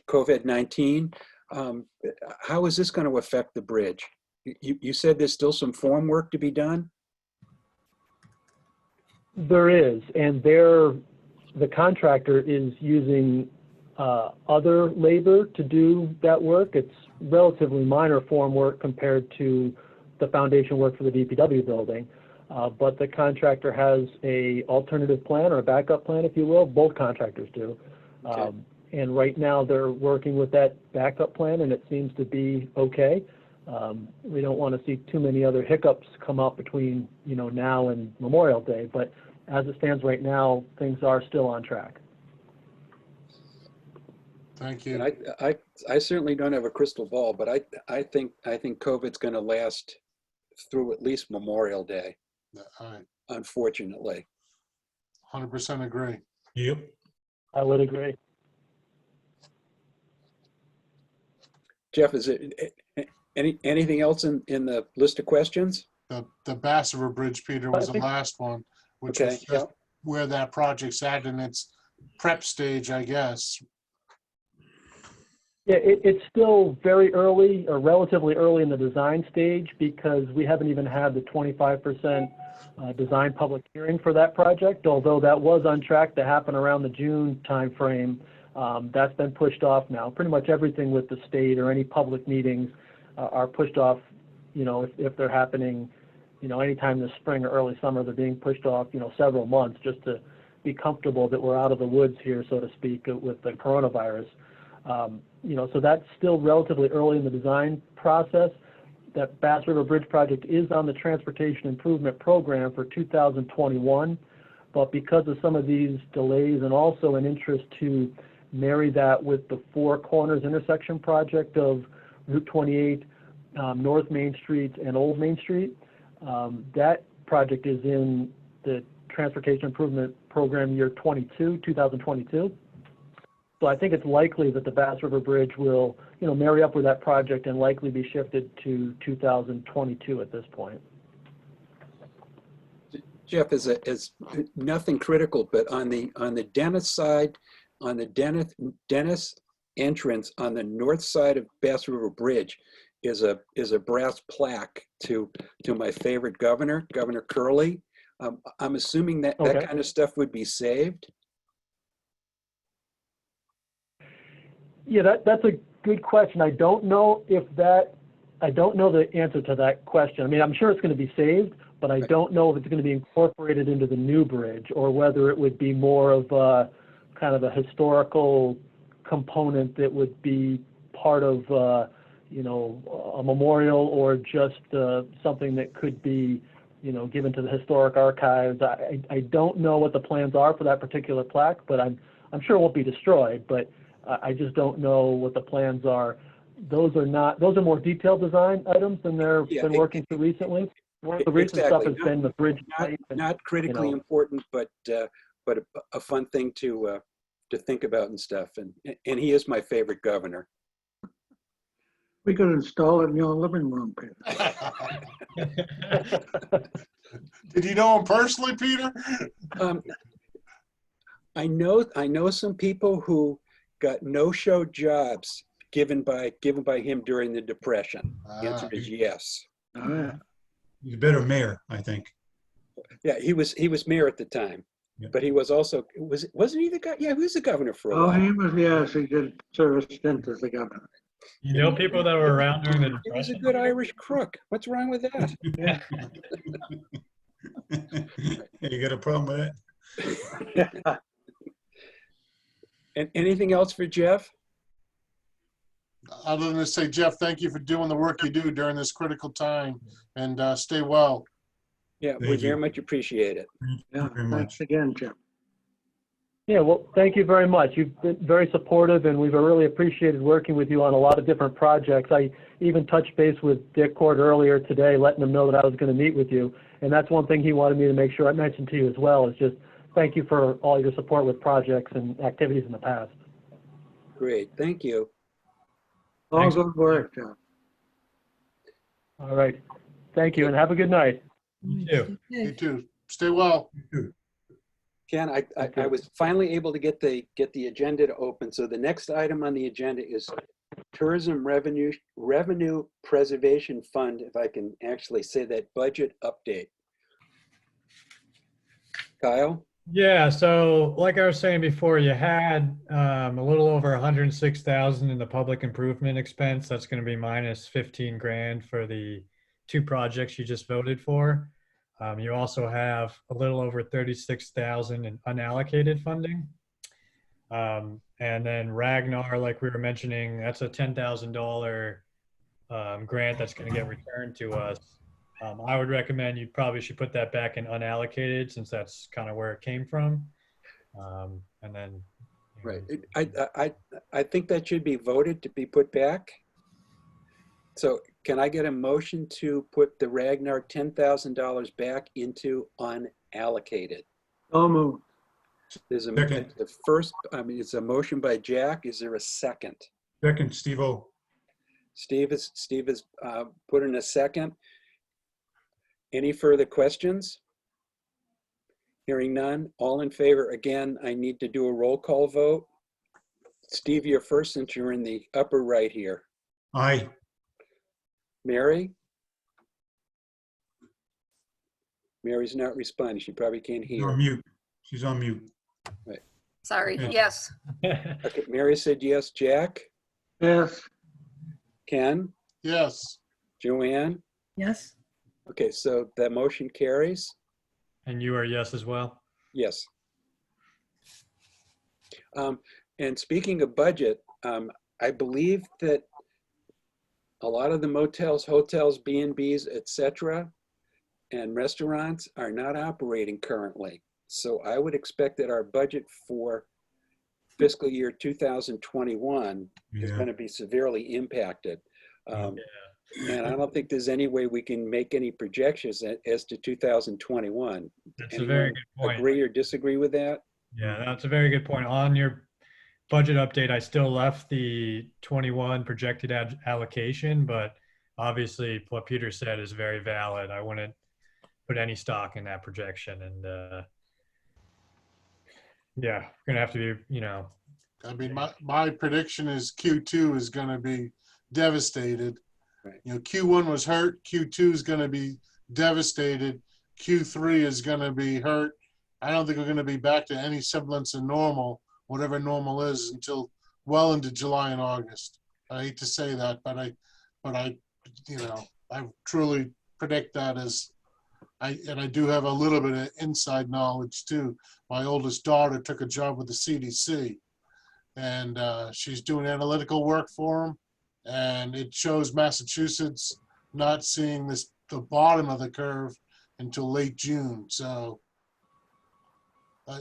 COVID-19. How is this going to affect the bridge? You said there's still some form work to be done? There is, and the contractor is using other labor to do that work. It's relatively minor form work compared to the foundation work for the DPW building. but the contractor has a alternative plan or a backup plan, if you will. Both contractors do. Okay. And right now they're working with that backup plan, and it seems to be okay. We don't want to see too many other hiccups come up between, now and Memorial Day, but as it stands right now, things are still on track. Thank you. And I certainly don't have a crystal ball, but I think COVID's going to last through at least Memorial Day, I unfortunately. 100% agree. Yep. I would agree. Jeff, is it anything else in the list of questions? The Bass River Bridge, Peter, was the last one, which was Okay, just yeah. where that project's at in its prep stage, I guess. Yeah, it's still very early or relatively early in the design stage because we haven't even had the 25% design public hearing for that project, although that was on track to happen around the June timeframe. That's been pushed off now. Pretty much everything with the state or any public meetings are pushed off, if they're happening, anytime this spring or early summer, they're being pushed off, several months just to be comfortable that we're out of the woods here, so to speak, with the coronavirus. So that's still relatively early in the design process. That Bass River Bridge project is on the Transportation Improvement Program for 2021, but because of some of these delays and also an interest to marry that with the Four Corners intersection project of Route 28, North Main Street and Old Main Street, that project is in the Transportation Improvement Program year 2022. So I think it's likely that the Bass River Bridge will, marry up with that project and likely be shifted to 2022 at this point. Jeff, is nothing critical, but on the Dennis side, on the Dennis entrance on the north side of Bass River Bridge is a brass plaque to my favorite governor, Governor CROWLEY. I'm assuming that Okay. that kind of stuff would be saved. Yeah, that's a good question. I don't know the answer to that question. I mean, I'm sure it's going to be saved, but I don't know if it's going to be incorporated into the new bridge or whether it would be more of a kind of a historical component that would be part of, a memorial or just something that could be, given to the historic archives. I don't know what the plans are for that particular plaque, but I'm sure it won't be destroyed, but I just don't know what the plans are. Those are more detailed design items than they've been working through recently. One of the recent stuff has been the bridge. Not critically important, but a fun thing to think about and stuff. And he is my favorite governor. We could install it in your living room, Peter. Did you know him personally, Peter? I know some people who got no-show jobs given by him during the Depression. The answer is yes. All right. He's a better mayor, I think. Yeah, he was mayor at the time, Yeah. but he was also wasn't he the guy? Yeah, he was the governor for a Oh, while. he was, yes, he did serve a stint as the governor. People that were around during the He was a Depression? good Irish crook. What's wrong with that? Yeah. You got a problem with that? And anything else for Jeff? Other than to say, Jeff, thank you for doing the work you do during this critical time, and stay well. Yeah, we Thank very you. much appreciate it. Yeah, Very thanks much. again, Jim. Yeah, well, thank you very much. You've been very supportive, and we've really appreciated working with you on a lot of different projects. I even touched base with Dick Court earlier today, letting him know that I was going to meet with you. And that's one thing he wanted me to make sure I mentioned to you as well, is just thank you for all your support with projects and activities in the past. Great, thank you. All Thanks. good work, John. All right. Thank you, and have a good night. You too. You too. Stay well. Ken, I was finally able to get the agenda to open. So the next item on the agenda is Tourism Revenue Preservation Fund, if I can actually say that, budget update. Kyle? Yeah, so like I was saying before, you had a little over 106,000 in the public improvement expense. That's going to be minus 15 grand for the two projects you just voted for. You also have a little over 36,000 in unallocated funding. And then Ragnar, like we were mentioning, that's a $10,000 grant that's going to get returned to us. I would recommend you probably should put that back in unallocated, since that's kind of where it came from. And then, you know, Right. I think that should be voted to be put back. So can I get a motion to put the Ragnar $10,000 back into unallocated? So moved. There's Second. the first, I mean, it's a motion by Jack. Is there a second? Second, Steve-O. Steve is put in a second. Any further questions? Hearing none. All in favor? Again, I need to do a roll call vote. Steve, you're first, since you're in the upper right here. Aye. Mary? Mary's not responding. She probably can't She's on hear. mute. She's on mute. Sorry, Yeah. yes. Okay, Mary said yes. Jack? Yes. Ken? Yes. Joanne? Yes. Okay, so that motion carries? and you are yes as well? Yes. And speaking of budget, I believe that a lot of the motels, hotels, B&Bs, et cetera, and restaurants are not operating currently. So I would expect that our budget for fiscal year 2021 is Yeah. going to be severely impacted. And I don't think there's any way we can make any projections as to 2021. That's a very Anyone good point. agree or disagree with that? Yeah, that's a very good point. On your budget update, I still left the 21 projected allocation, but obviously what Peter said is very valid. I wouldn't put any stock in that projection. And yeah, we're gonna have to be, you know. I mean, my prediction is Q2 is going to be devastated. Right. You know, Q1 was hurt. Q2 is going to be devastated. Q3 is going to be hurt. I don't think we're going to be back to any semblance of normal, whatever normal is, until well into July and August. I hate to say that, but I, you know, I truly predict that as I do have a little bit of inside knowledge too. My oldest daughter took a job with the CDC, and she's doing analytical work for them, and it shows Massachusetts not seeing the bottom of the curve until late June. So,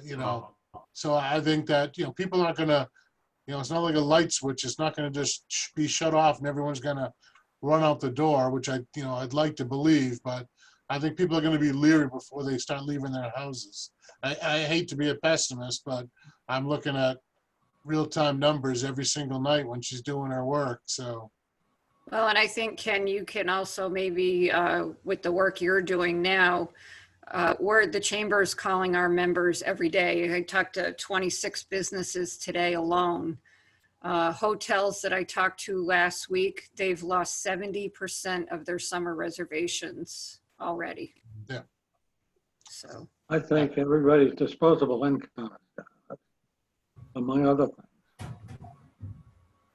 you know, so I think that, you know, people aren't gonna, you know, it's not like a light switch. It's not gonna just be shut off and everyone's gonna run out the door, which you know, I'd like to believe, but I think people are going to be leery before they start leaving their houses. I hate to be a pessimist, but I'm looking at real-time numbers every single night when she's doing her work. So, Well, and I think, Ken, you can also maybe, with the work you're doing now, the chamber is calling our members every day. I talked to 26 businesses today alone. Hotels that I talked to last week, they've lost 70% of their summer reservations already. Yeah. So, I think everybody's disposable income, among other things.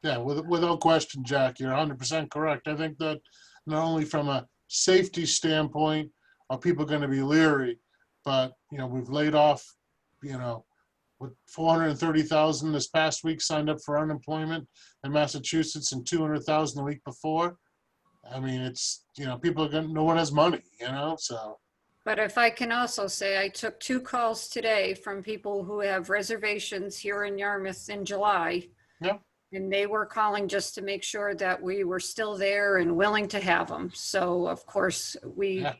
yeah, without question, Jack, you're 100% correct. I think that not only from a safety standpoint are people going to be leery, but, you know, we've laid off, you know, with 430,000 this past week signed up for unemployment in Massachusetts and 200,000 the week before. I mean, it's, you know, people are going to, no one has money, you know, so. but if I can also say, I took 2 calls today from people who have reservations here in Yarmouth in July. Yeah. And they were calling just to make sure that we were still there and willing to have them. So of course we, Yeah.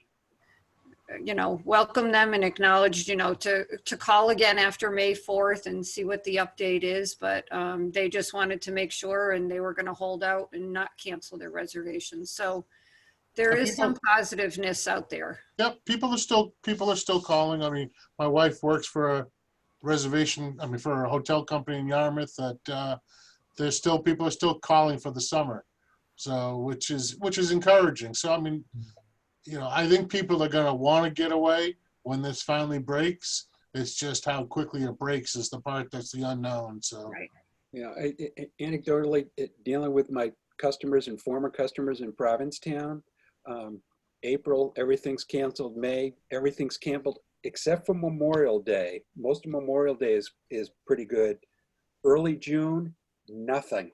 you know, welcome them and acknowledged, you know, to call again after May 4th and see what the update is. But they just wanted to make sure, and they were going to hold out and not cancel their reservations. So there is some positiveness out there. Yep, people are still calling. I mean, my wife works for a reservation, I mean, for a hotel company in Yarmouth that people are still calling for the summer. So, which is encouraging. So, I mean, you know, I think people are going to want to get away when this finally breaks. It's just how quickly it breaks is the part that's the unknown. So, Right. Yeah, anecdotally, dealing with my customers and former customers in Provincetown, April, everything's canceled. May, everything's canceled except for Memorial Day. Most of Memorial Day is pretty good. Early June, nothing.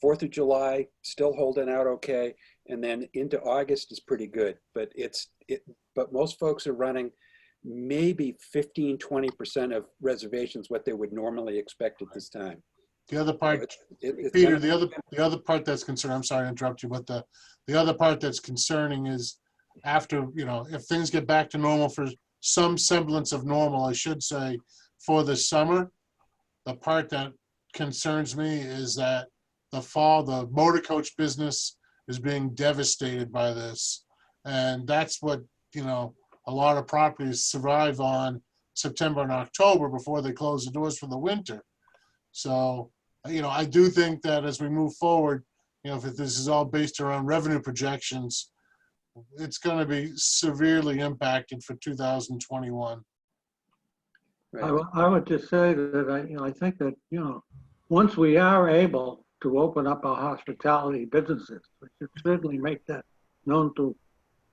4th of July, still holding out okay. And then into August is pretty good, but but most folks are running maybe 15, 20% of reservations, what they would normally expect at this time. The other part, It's Peter, gonna- the other part that's concerning, I'm sorry to interrupt you, but the other part that's concerning is after, if things get back to normal, for some semblance of normal, I should say, for the summer, the part that concerns me is that the motor coach business is being devastated by this. And that's what, a lot of properties survive on September and October before they close the doors for the winter. So, I do think that as we move forward, if this is all based around revenue projections, it's going to be severely impacted for 2021. right. I would just say that I think that, once we are able to open up our hospitality businesses, we should certainly make that known to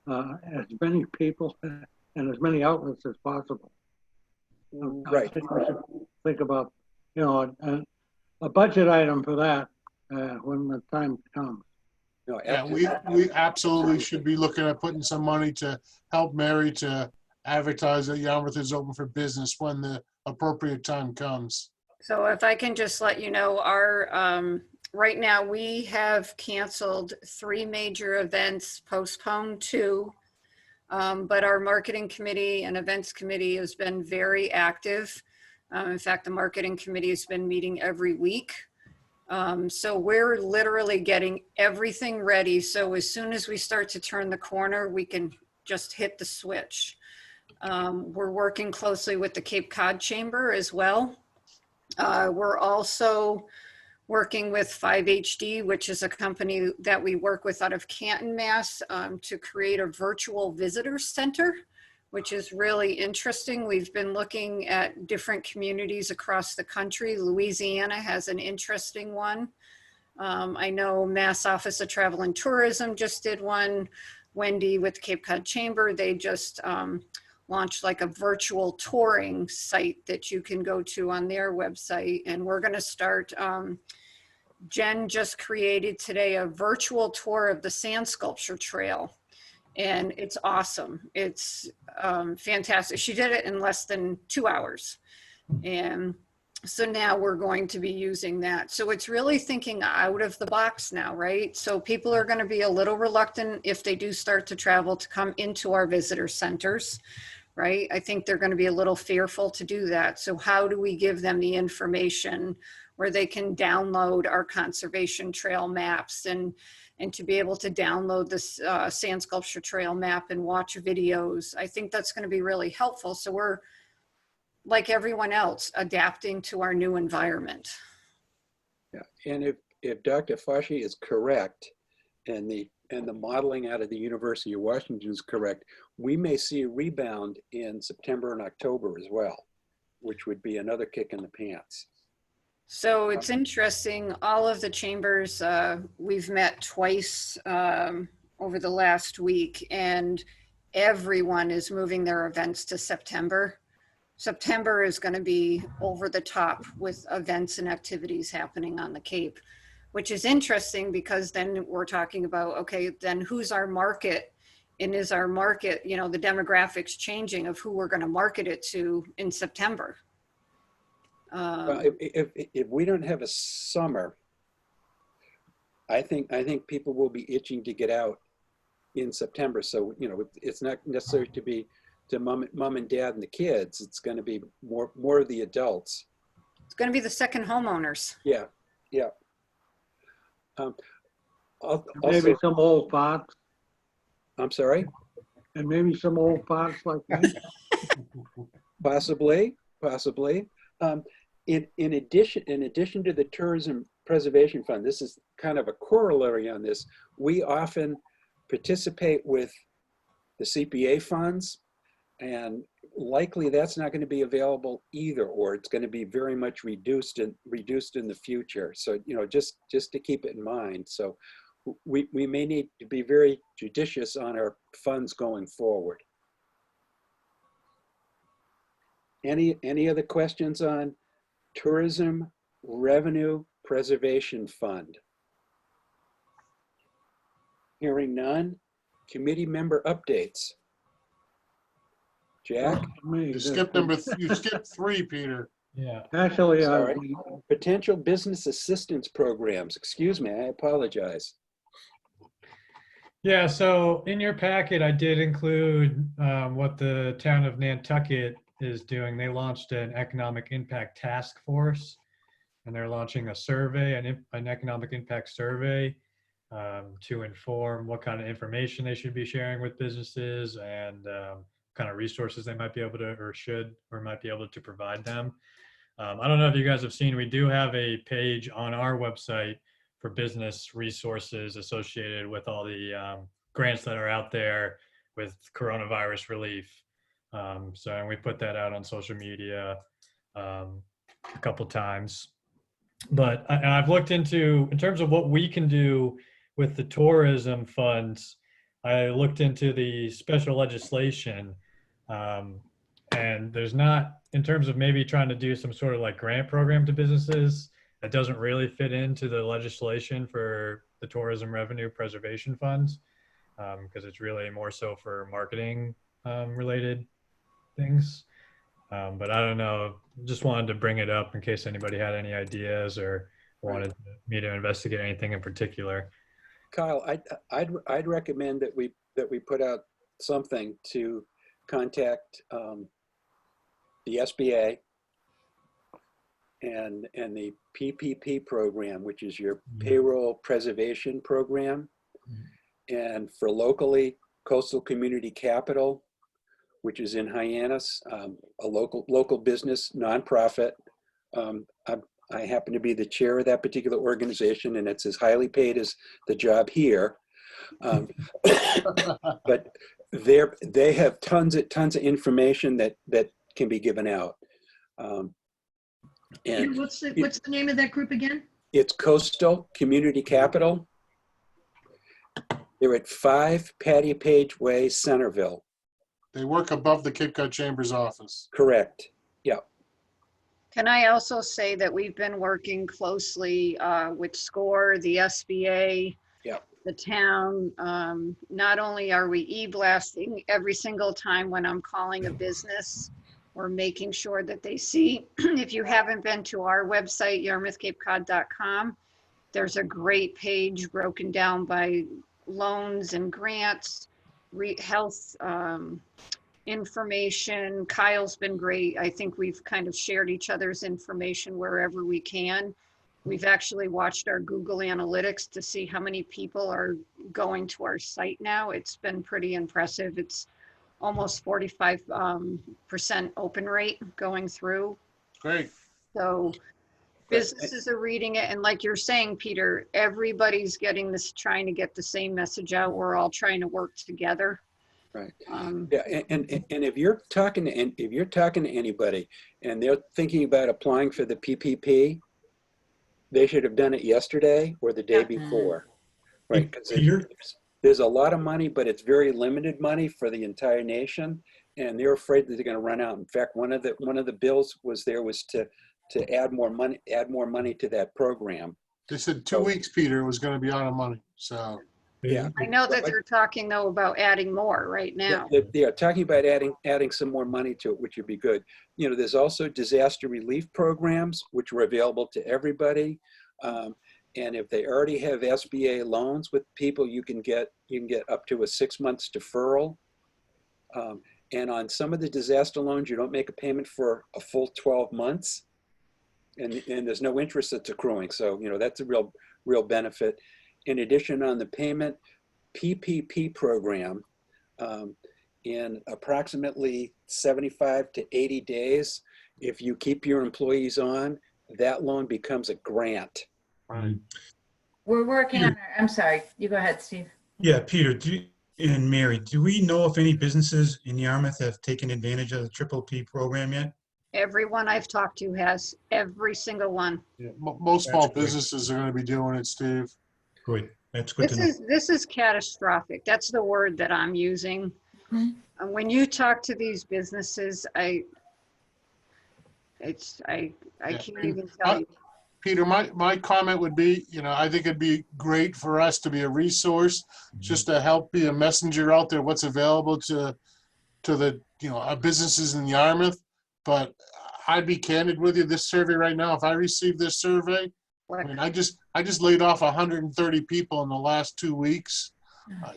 as many people and as many outlets as possible. Right. I think we should think about, a budget item for that when the time comes. No, Yeah, we absolutely should be looking at putting some money to help Mary to advertise that Yarmouth is open for business when the appropriate time comes. So if I can just let you know, right now we have canceled 3 major events, postponed 2. But our marketing committee and events committee has been very active. In fact, the marketing committee has been meeting every week. So we're literally getting everything ready. So as soon as we start to turn the corner, we can just hit the switch. We're working closely with the Cape Cod Chamber as well. We're also working with 5HD, which is a company that we work with out of Canton, Mass, to create a virtual visitor center, which is really interesting. We've been looking at different communities across the country. Louisiana has an interesting one. I know Mass Office of Travel and Tourism just did one. Wendy with Cape Cod Chamber, they just launched like a virtual touring site that you can go to on their website. And we're gonna start, Jen just created today a virtual tour of the sand sculpture trail. And it's awesome. It's fantastic. She did it in less than 2 hours. And so now we're going to be using that. So it's really thinking out of the box now, right? So people are going to be a little reluctant if they do start to travel to come into our visitor centers, right? I think they're going to be a little fearful to do that. So how do we give them the information where they can download our conservation trail maps and to be able to download this sand sculpture trail map and watch videos? I think that's going to be really helpful. So we're, like everyone else, adapting to our new environment. Yeah, and if Dr. Fauci is correct, and the modeling out of the University of Washington is correct, we may see a rebound in September and October as well, which would be another kick in the pants. So it's interesting, all of the chambers, we've met twice over the last week, and everyone is moving their events to September. September is going to be over the top with events and activities happening on the Cape, which is interesting because then we're talking about, okay, then who's our market? And is our market, the demographics changing of who we're going to market it to in September? If we don't have a summer, I think people will be itching to get out in September. So it's not necessarily to be to mom and dad and the kids. It's going to be more of the adults. It's going to be the second homeowners. Yeah. Maybe some old farts, I'm sorry. and maybe some old farts like me. Possibly. In addition to the Tourism Preservation Fund, this is kind of a corollary on this. We often participate with the CPA funds, and likely that's not going to be available either, or it's going to be very much reduced in the future. So just to keep it in mind. So we may need to be very judicious on our funds going forward. Any other questions on Tourism Revenue Preservation Fund? Hearing none. Committee member updates. Jack? You skipped you skipped 3, Peter. Yeah. Actually, Sorry. Potential business assistance programs. Excuse me, I apologize. Yeah, so in your packet, I did include what the town of Nantucket is doing. They launched an economic impact task force, and they're launching a survey, an economic impact survey to inform what kind of information they should be sharing with businesses and kind of resources they might be able to or should or might be able to provide them. I don't know if you guys have seen, we do have a page on our website for business resources associated with all the grants that are out there with coronavirus relief. And we put that out on social media a couple times. But I've looked into, in terms of what we can do with the tourism funds, I looked into the special legislation. And there's not, in terms of maybe trying to do some sort of like grant program to businesses, that doesn't really fit into the legislation for the tourism revenue preservation funds, because it's really more so for marketing related things. But I don't know, just wanted to bring it up in case anybody had any ideas or wanted me to investigate anything in particular. Kyle, I'd recommend that we put out something to contact the SBA and the PPP program, which is your payroll preservation program, and for locally, Coastal Community Capital, which is in Hyannis, a local business nonprofit. I happen to be the chair of that particular organization, and it's as highly paid as the job here. But they have tons of information that can be given out. And what's the name of that group again? it's Coastal Community Capital. They're at 5 Patty Page Way, Centerville. They work above the Cape Cod Chamber's office. Correct. Yeah. Can I also say that we've been working closely with SCORE, the SBA, the town. Not only are we e-blasting every single time when I'm calling a business, we're making sure that they see. If you haven't been to our website, yarmouthcapecod.com, there's a great page broken down by loans and grants, health information. Kyle's been great. I think we've kind of shared each other's information wherever we can. We've actually watched our Google Analytics to see how many people are going to our site now. It's been pretty impressive. It's almost 45% open rate going through. Great. So businesses are reading it. And like you're saying, Peter, everybody's getting this, trying to get the same message out. We're all trying to work together. Right. Yeah, and if you're talking to anybody and they're thinking about applying for the PPP, they should have done it yesterday or the day before, right? Because there's a lot of money, but it's very limited money for the entire nation, and they're afraid that they're going to run out. In fact, one of the bills was to add more money to that program. They said 2 weeks, Peter, it was going to be out of money. So yeah, I know that they're talking though about adding more right now. They are talking about adding some more money to it, which would be good. You know, there's also disaster relief programs which are available to everybody. And if they already have SBA loans with people, you can get up to a 6 months deferral. And on some of the disaster loans, you don't make a payment for a full 12 months, and there's no interest that's accruing. So you know that's a real benefit. In addition, on the payment PPP program, in approximately 75 to 80 days, if you keep your employees on, that loan becomes a grant. Right. We're working on our, I'm sorry, you go ahead, Steve. Yeah, Peter and Mary, do we know if any businesses in Yarmouth have taken advantage of the PPP program yet? Everyone I've talked to has, every single one. Yeah, most small That's great. businesses are going to be doing it, Steve. Good. That's good to know. This is catastrophic. That's the word that I'm using. Mhm. And when you talk to these businesses, I Yeah. can't even tell you. Peter, my comment would be, I think it'd be great for us to be a resource, just to help be a messenger out there, what's available to the, our businesses in Yarmouth. But I'd be candid with you, this survey right now, if I received this survey, I mean, I just laid off 130 people in the last 2 weeks.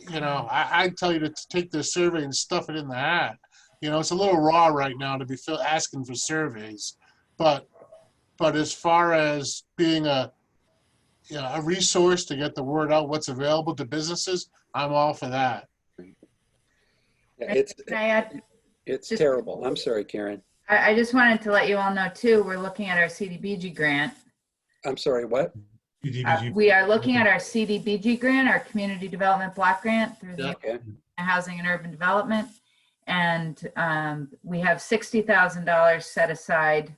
I'd tell you to take this survey and stuff it in the hat. It's a little raw right now to be asking for surveys, but as far as being a resource to get the word out, what's available to businesses, I'm all for that. Yeah, Can I add? it's Just- terrible. I'm sorry, Karen. I just wanted to let you all know too, we're looking at our CDBG grant. I'm sorry, what? CDBG. We are looking at our CDBG grant, our Community Development Block Grant through the Okay. Housing and Urban Development. And we have $60,000 set aside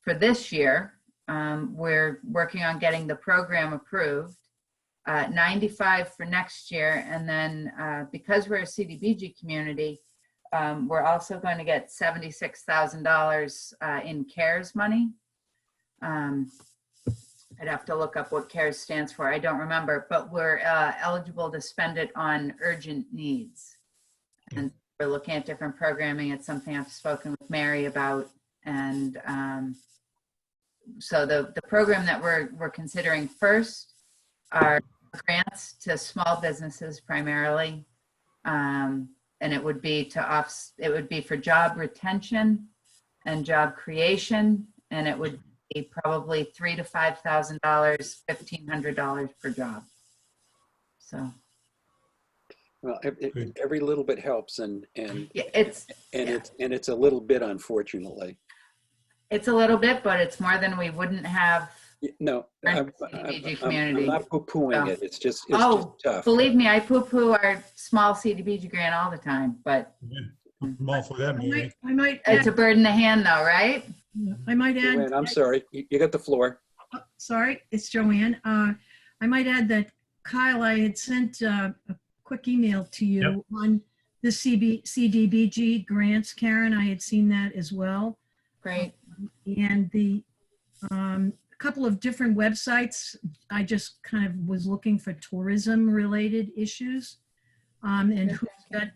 for this year. We're working on getting the program approved. 95 for next year. And then because we're a CDBG community, we're also going to get $76,000 in CARES money. I'd have to look up what CARES stands for. I don't remember, but we're eligible to spend it on urgent needs. And we're looking at different programming. It's something I've spoken with Mary about. And so the program that we're considering first are grants to small businesses primarily. And it would be for job retention and job creation. And it would be probably $3,000 to $5,000, $1,500 per job. So Well, every little bit helps, and yeah, it's a little bit, unfortunately. a little bit, but it's more than we wouldn't have. No, I'm CDBG community. not poo-pooing So- it. It's just Oh, tough. believe me, I poo-poo our small CDBG grant all the time, but I'm all for that, Mary. I might it's a add, bird in the hand though, right? Joanne, I'm sorry. You got the floor. sorry, it's Joanne. I might add that Kyle, I had sent a quick email to you on the CDBG grants, Karen. I had seen that as well. Great. And the couple of different websites, I just kind of was looking for tourism related issues, and who's got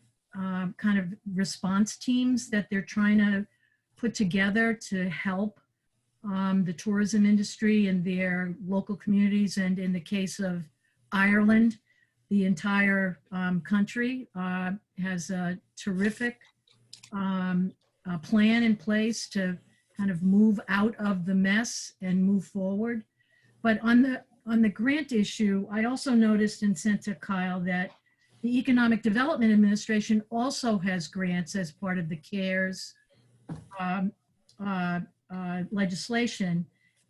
kind of response teams that they're trying to put together to help the tourism industry and their local communities. And in the case of Ireland, the entire country has a terrific plan in place to kind of move out of the mess and move forward. But on the grant issue, I also noticed and sent to Kyle that the Economic Development Administration also has grants as part of the CARES legislation.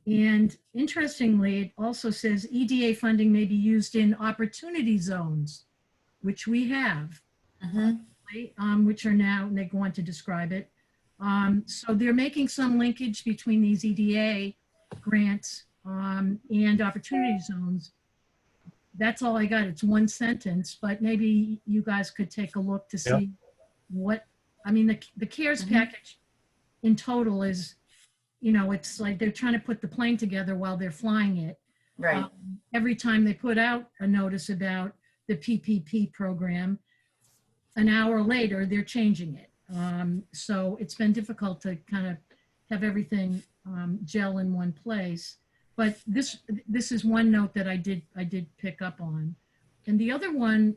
And interestingly, it also says EDA funding may be used in opportunity zones, which we have, which are now, and they go on to describe it. So they're making some linkage between these EDA grants and opportunity zones. That's all I got. It's one sentence, but maybe you guys could take a look to see what, I mean, the CARES package in total is, it's like they're trying to put the plane together while they're flying it. Right. Every time they put out a notice about the PPP program, an hour later, they're changing it. So it's been difficult to kind of have everything gel in one place. But this is one note that I did pick up on. And the other one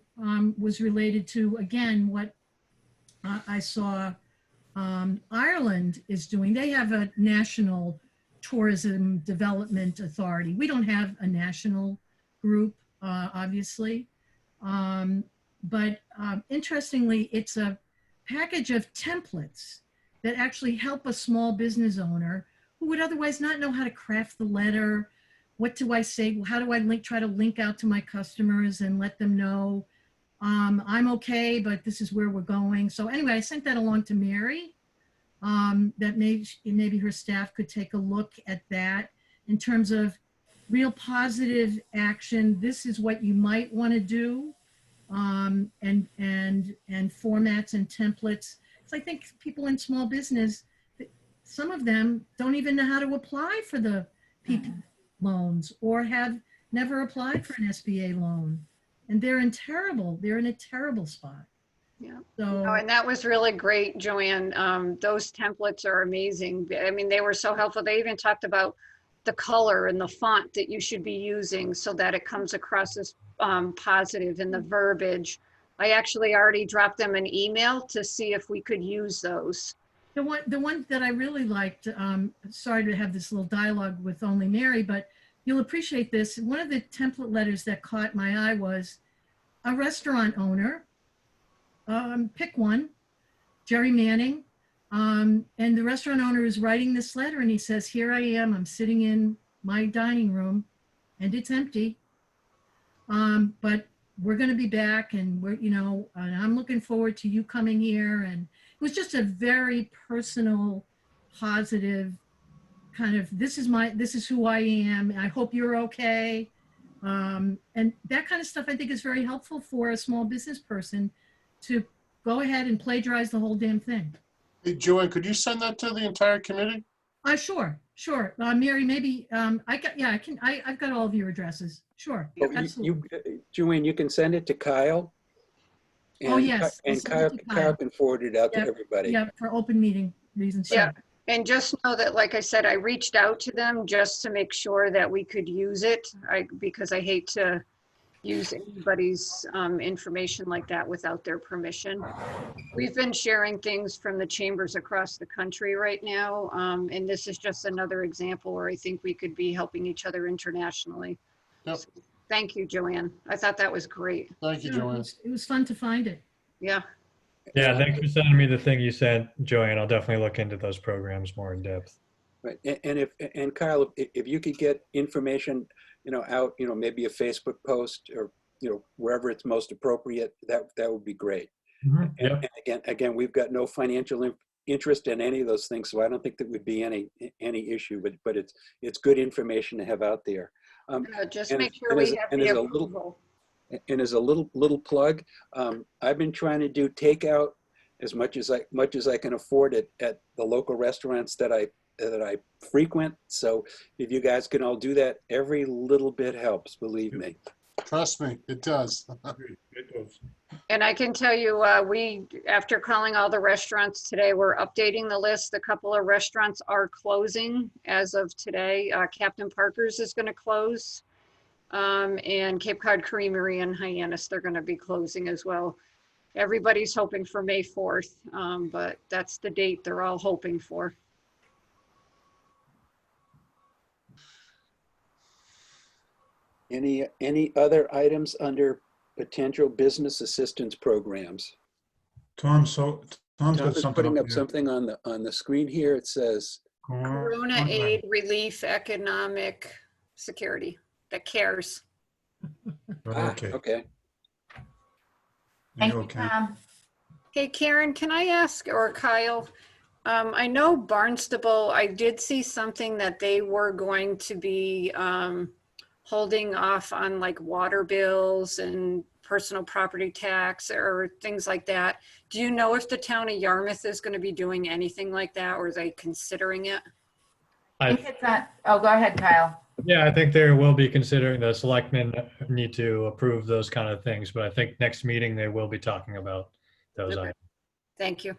was related to, again, what I saw Ireland is doing. They have a national tourism development authority. We don't have a national group, obviously. But interestingly, it's a package of templates that actually help a small business owner who would otherwise not know how to craft the letter. What do I say? How do I try to link out to my customers and let them know I'm okay, but this is where we're going. So anyway, I sent that along to Mary, that maybe her staff could take a look at that in terms of real positive action. This is what you might want to do, and formats and templates. So I think people in small business, some of them don't even know how to apply for the PPP loans or have never applied for an SBA loan, and they're in a terrible spot. Yeah. So Oh, and that was really great, Joanne. Those templates are amazing. I mean, they were so helpful. They even talked about the color and the font that you should be using so that it comes across as positive in the verbiage. I actually already dropped them an email to see if we could use those. the one that I really liked, sorry to have this little dialogue with only Mary, but you'll appreciate this. One of the template letters that caught my eye was a restaurant owner, pick one, Jerry Manning, and the restaurant owner is writing this letter and he says, here I am, I'm sitting in my dining room and it's empty. But we're going to be back and and I'm looking forward to you coming here. And it was just a very personal, positive kind of, this is who I am. I hope you're okay. And that kind of stuff I think is very helpful for a small business person to go ahead and plagiarize the whole damn thing. Hey, Joanne, could you send that to the entire committee? Sure. Mary, maybe, I've got all of your addresses. Sure. Oh, Absolutely. Joanne, you can send it to Kyle. Oh, yes. I'll And send it to Kyle can forward it out to everybody. Yeah, for open meeting reasons. Yeah. Sure. And just know that, like I said, I reached out to them just to make sure that we could use it, because I hate to use anybody's information like that without their permission. We've been sharing things from the chambers across the country right now, and this is just another example where I think we could be helping each other internationally. Yep. So, thank you, Joanne. I thought that was great. Thank you, Yeah, Joanne. it was fun to find it. Yeah. Yeah, thanks for sending me the thing you sent, Joanne. I'll definitely look into those programs more in depth. Right. And Kyle, if you could get information, out, maybe a Facebook post or, wherever it's most appropriate, that would be great. Yep. And again, we've got no financial interest in any of those things, so I don't think that would be any issue, but it's good information to have out there. Just and make if- sure and we as- have and the as a approval. And as a little plug, I've been trying to do takeout as much as I can afford it at the local restaurants that I frequent. So if you guys can all do that, every little bit helps, believe me. Trust me, it does. And I can tell you, we, after calling all the restaurants today, we're updating the list. A couple of restaurants are closing as of today. Captain Parker's is going to close. And Cape Cod Creamery and Hyannis, they're going to be closing as well. Everybody's hoping for May 4th, but that's the date they're all hoping for. Any other items under potential business assistance programs? Tom's Tom got is something putting up up here. something on the screen here. It says, Corona Aid Relief Economic Security, that cares. Okay. okay. Thank You you, okay? Tom. Hey, Karen, can I ask, or Kyle, I know Barnstable, I did see something that they were going to be holding off on like water bills and personal property tax or things like that. Do you know if the town of Yarmouth is going to be doing anything like that, or are they considering it? I think it's not, oh, go ahead, Kyle. Yeah, I think they will be considering, the selectmen need to approve those kind of things, but I think next meeting they will be talking about those Okay. items. Thank you.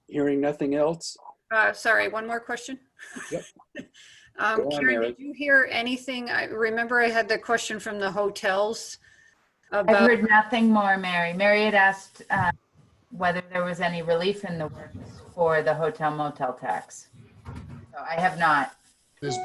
Hearing nothing else? Sorry, one more question. Yep. Go on, Karen, Mary. did you hear anything? I remember I had the question from the hotels I've about, heard nothing more, Mary. Mary had asked whether there was any relief in the works for the hotel motel tax. So I have not. There's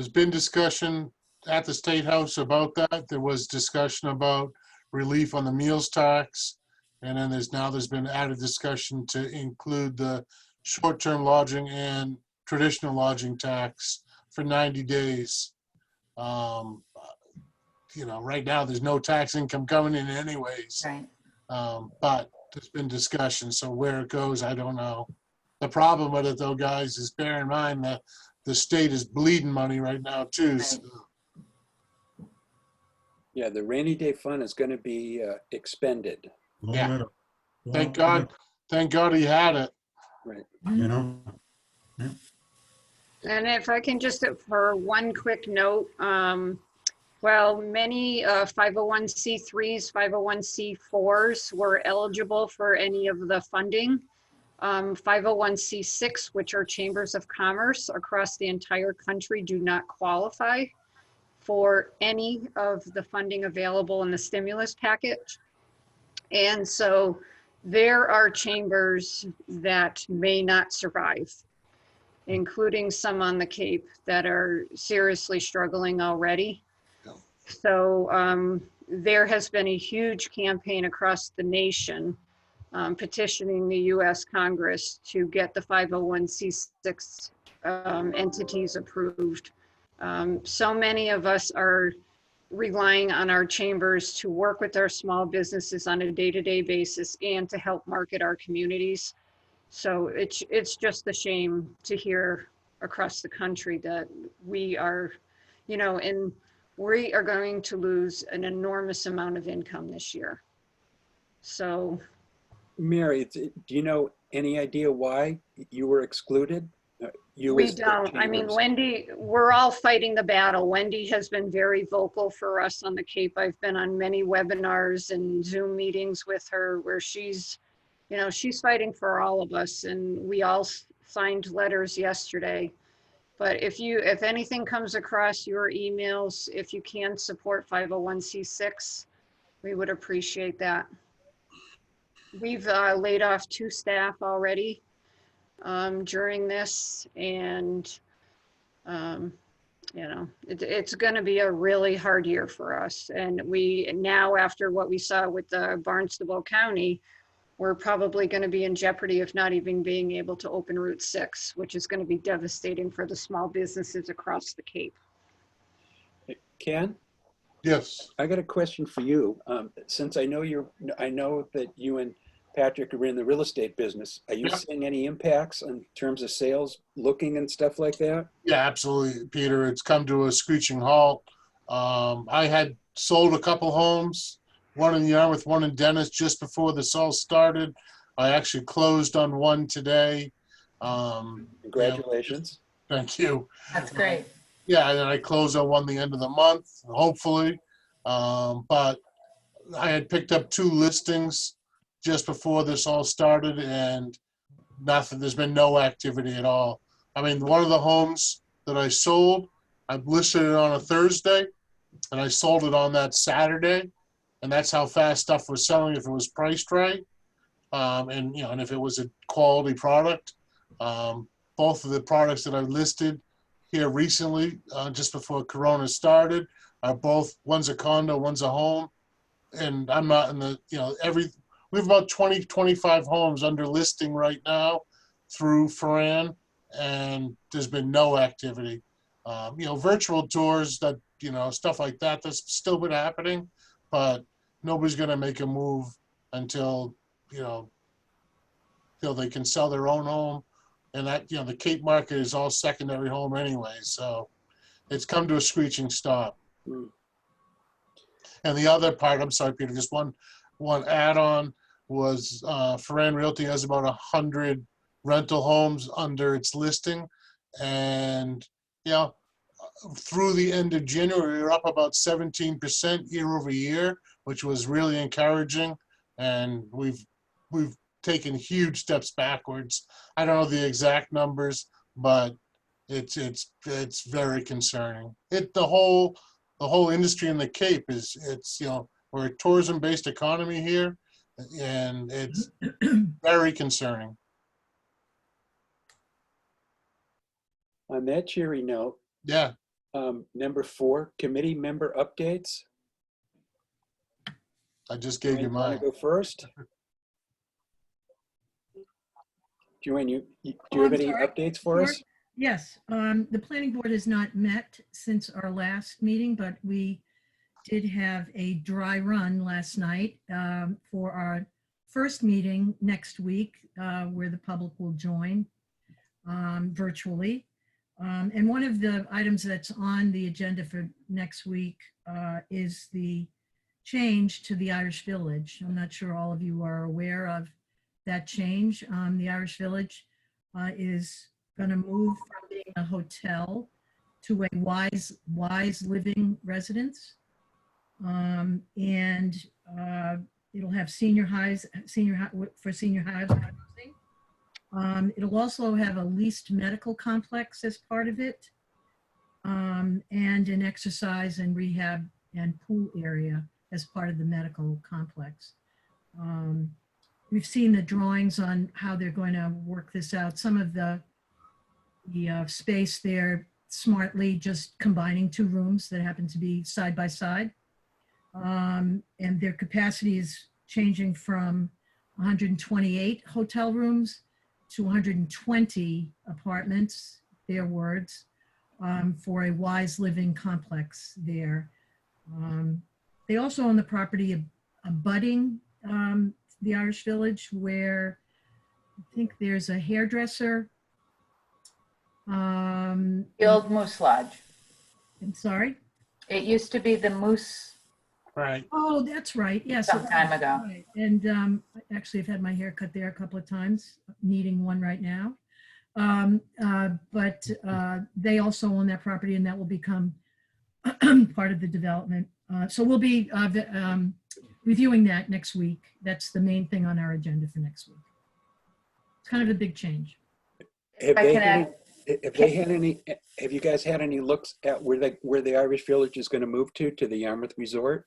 been discussion at the State House about that. There was discussion about relief on the meals tax. And then there's been added discussion to include the short-term lodging and traditional lodging tax for 90 days. Right now there's no tax income coming in anyways. Right. But there's been discussion. So where it goes, I don't know. The problem with it though, guys, is bear in mind that the state is bleeding money right now too. So, Yeah, the rainy day fund is going to be expended. Yeah. Thank God he had it. Right. You know, And if I can just, for one quick note, well, many 501c3s, 501c4s were eligible for any of the funding. 501c6, which are chambers of commerce across the entire country, do not qualify for any of the funding available in the stimulus package. And so there are chambers that may not survive, including some on the Cape that are seriously struggling already. So there has been a huge campaign across the nation petitioning the US Congress to get the 501c6 entities approved. So many of us are relying on our chambers to work with our small businesses on a day-to-day basis and to help market our communities. So it's just a shame to hear across the country that we are, and we are going to lose an enormous amount of income this year. So, Mary, do you know any idea why you were excluded? we don't. I mean, Wendy, we're all fighting the battle. Wendy has been very vocal for us on the Cape. I've been on many webinars and Zoom meetings with her where she's fighting for all of us, and we all signed letters yesterday. But if anything comes across your emails, if you can support 501c6, we would appreciate that. We've laid off 2 staff already during this, and it's going to be a really hard year for us. And we now, after what we saw with Barnstable County, we're probably going to be in jeopardy of not even being able to open Route 6, which is going to be devastating for the small businesses across the Cape. Ken? Yes. I got a question for you. Since I know that you and Patrick are in the real estate business, are you seeing any impacts in terms of sales, looking and stuff like that? Yeah, absolutely, Peter. It's come to a screeching halt. I had sold a couple homes, one in Yarmouth, one in Dennis, just before this all started. I actually closed on one today. Congratulations. Thank you. That's great. Yeah, and then I closed on one the end of the month, hopefully. But I had picked up 2 listings just before this all started, and nothing. There's been no activity at all. I mean, one of the homes that I sold, I listed it on a Thursday, and I sold it on that Saturday, and that's how fast stuff was selling if it was priced right, and if it was a quality product. Both of the products that I listed here recently, just before Corona started, are both, one's a condo, one's a home, and I'm not in the, we have about 20, 25 homes under listing right now through Fran, and there's been no activity. Virtual tours, that, stuff like that, that's still been happening, but nobody's going to make a move until they can sell their own home. And that, the Cape market is all secondary home anyway, so it's come to a screeching stop. Mm. And the other part, I'm sorry, Peter, just one add-on was Ferran Realty has about 100 rental homes under its listing, and through the end of January, we're up about 17% year over year, which was really encouraging, and we've taken huge steps backwards. I don't know the exact numbers, but it's very concerning. The whole industry in the Cape we're a tourism-based economy here, and it's very concerning. On that cheery note, Yeah. number 4, committee member updates. I just gave you mine. Want to go first? Joanne, do you have any updates for us? Yes, the planning board has not met since our last meeting, but we did have a dry run last night for our first meeting next week where the public will join virtually. And one of the items that's on the agenda for next week is the change to the Irish Village. I'm not sure all of you are aware of that change. The Irish Village is going to move from being a hotel to a wise living residence. And it'll have senior housing. It'll also have a leased medical complex as part of it, and an exercise and rehab and pool area as part of the medical complex. We've seen the drawings on how they're going to work this out. Some of the space there smartly just combining two rooms that happen to be side by side. And their capacity is changing from 128 hotel rooms to 120 apartments, their words, for a wise living complex there. They also own the property abutting the Irish Village, where I think there's a hairdresser. The old Moose Lodge. I'm sorry? It used to be the Moose Right. Oh, that's right. Yes. some time ago. Right. And actually, I've had my hair cut there a couple of times, needing one right now. But they also own that property, and that will become part of the development. So we'll be reviewing that next week. That's the main thing on our agenda for next week. It's kind of a big change. Have I they can had add- have you guys had any looks at where the Irish Village is going to move to the Yarmouth Resort?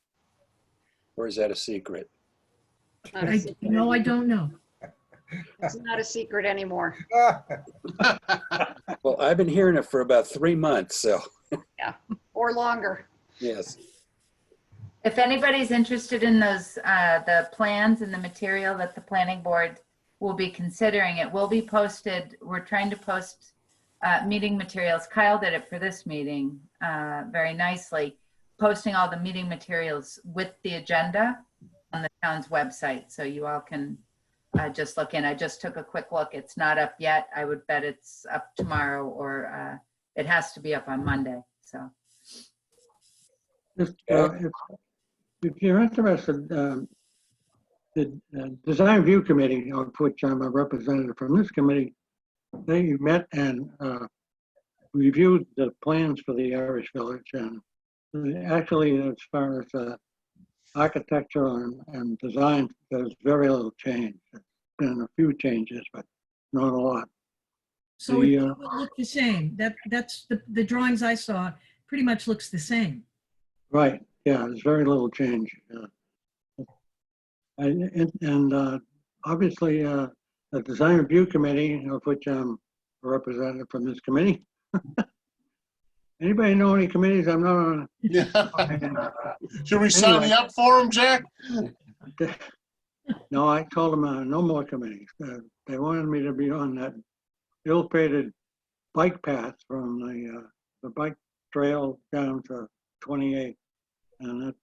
Or is that a secret? Not a I secret. don't know. It's not a secret anymore. Well, I've been hearing it for about 3 months, so Or longer. yes. If anybody's interested in those, the plans and the material that the planning board will be considering, it will be posted. We're trying to post meeting materials. Kyle did it for this meeting very nicely, posting all the meeting materials with the agenda on the town's website. So you all can just look in. I just took a quick look. It's not up yet. I would bet it's up tomorrow, or it has to be up on Monday. So If you're interested, the Design Review Committee, of which I'm a representative from this committee, they met and reviewed the plans for the Irish Village. And actually, as far as architecture and design, there's very little change. There's been a few changes, but not a lot. So it will look the same. That's the drawings I saw pretty much looks the same. Right, yeah, there's very little change. And obviously, the Design Review Committee, of which I'm a representative from this committee. Anybody know any committees I'm not on? Yeah. Should we sign you up for them, Jack? No, I told them no more committees. They wanted me to be on that ill-fated bike path from the bike trail down to 28. And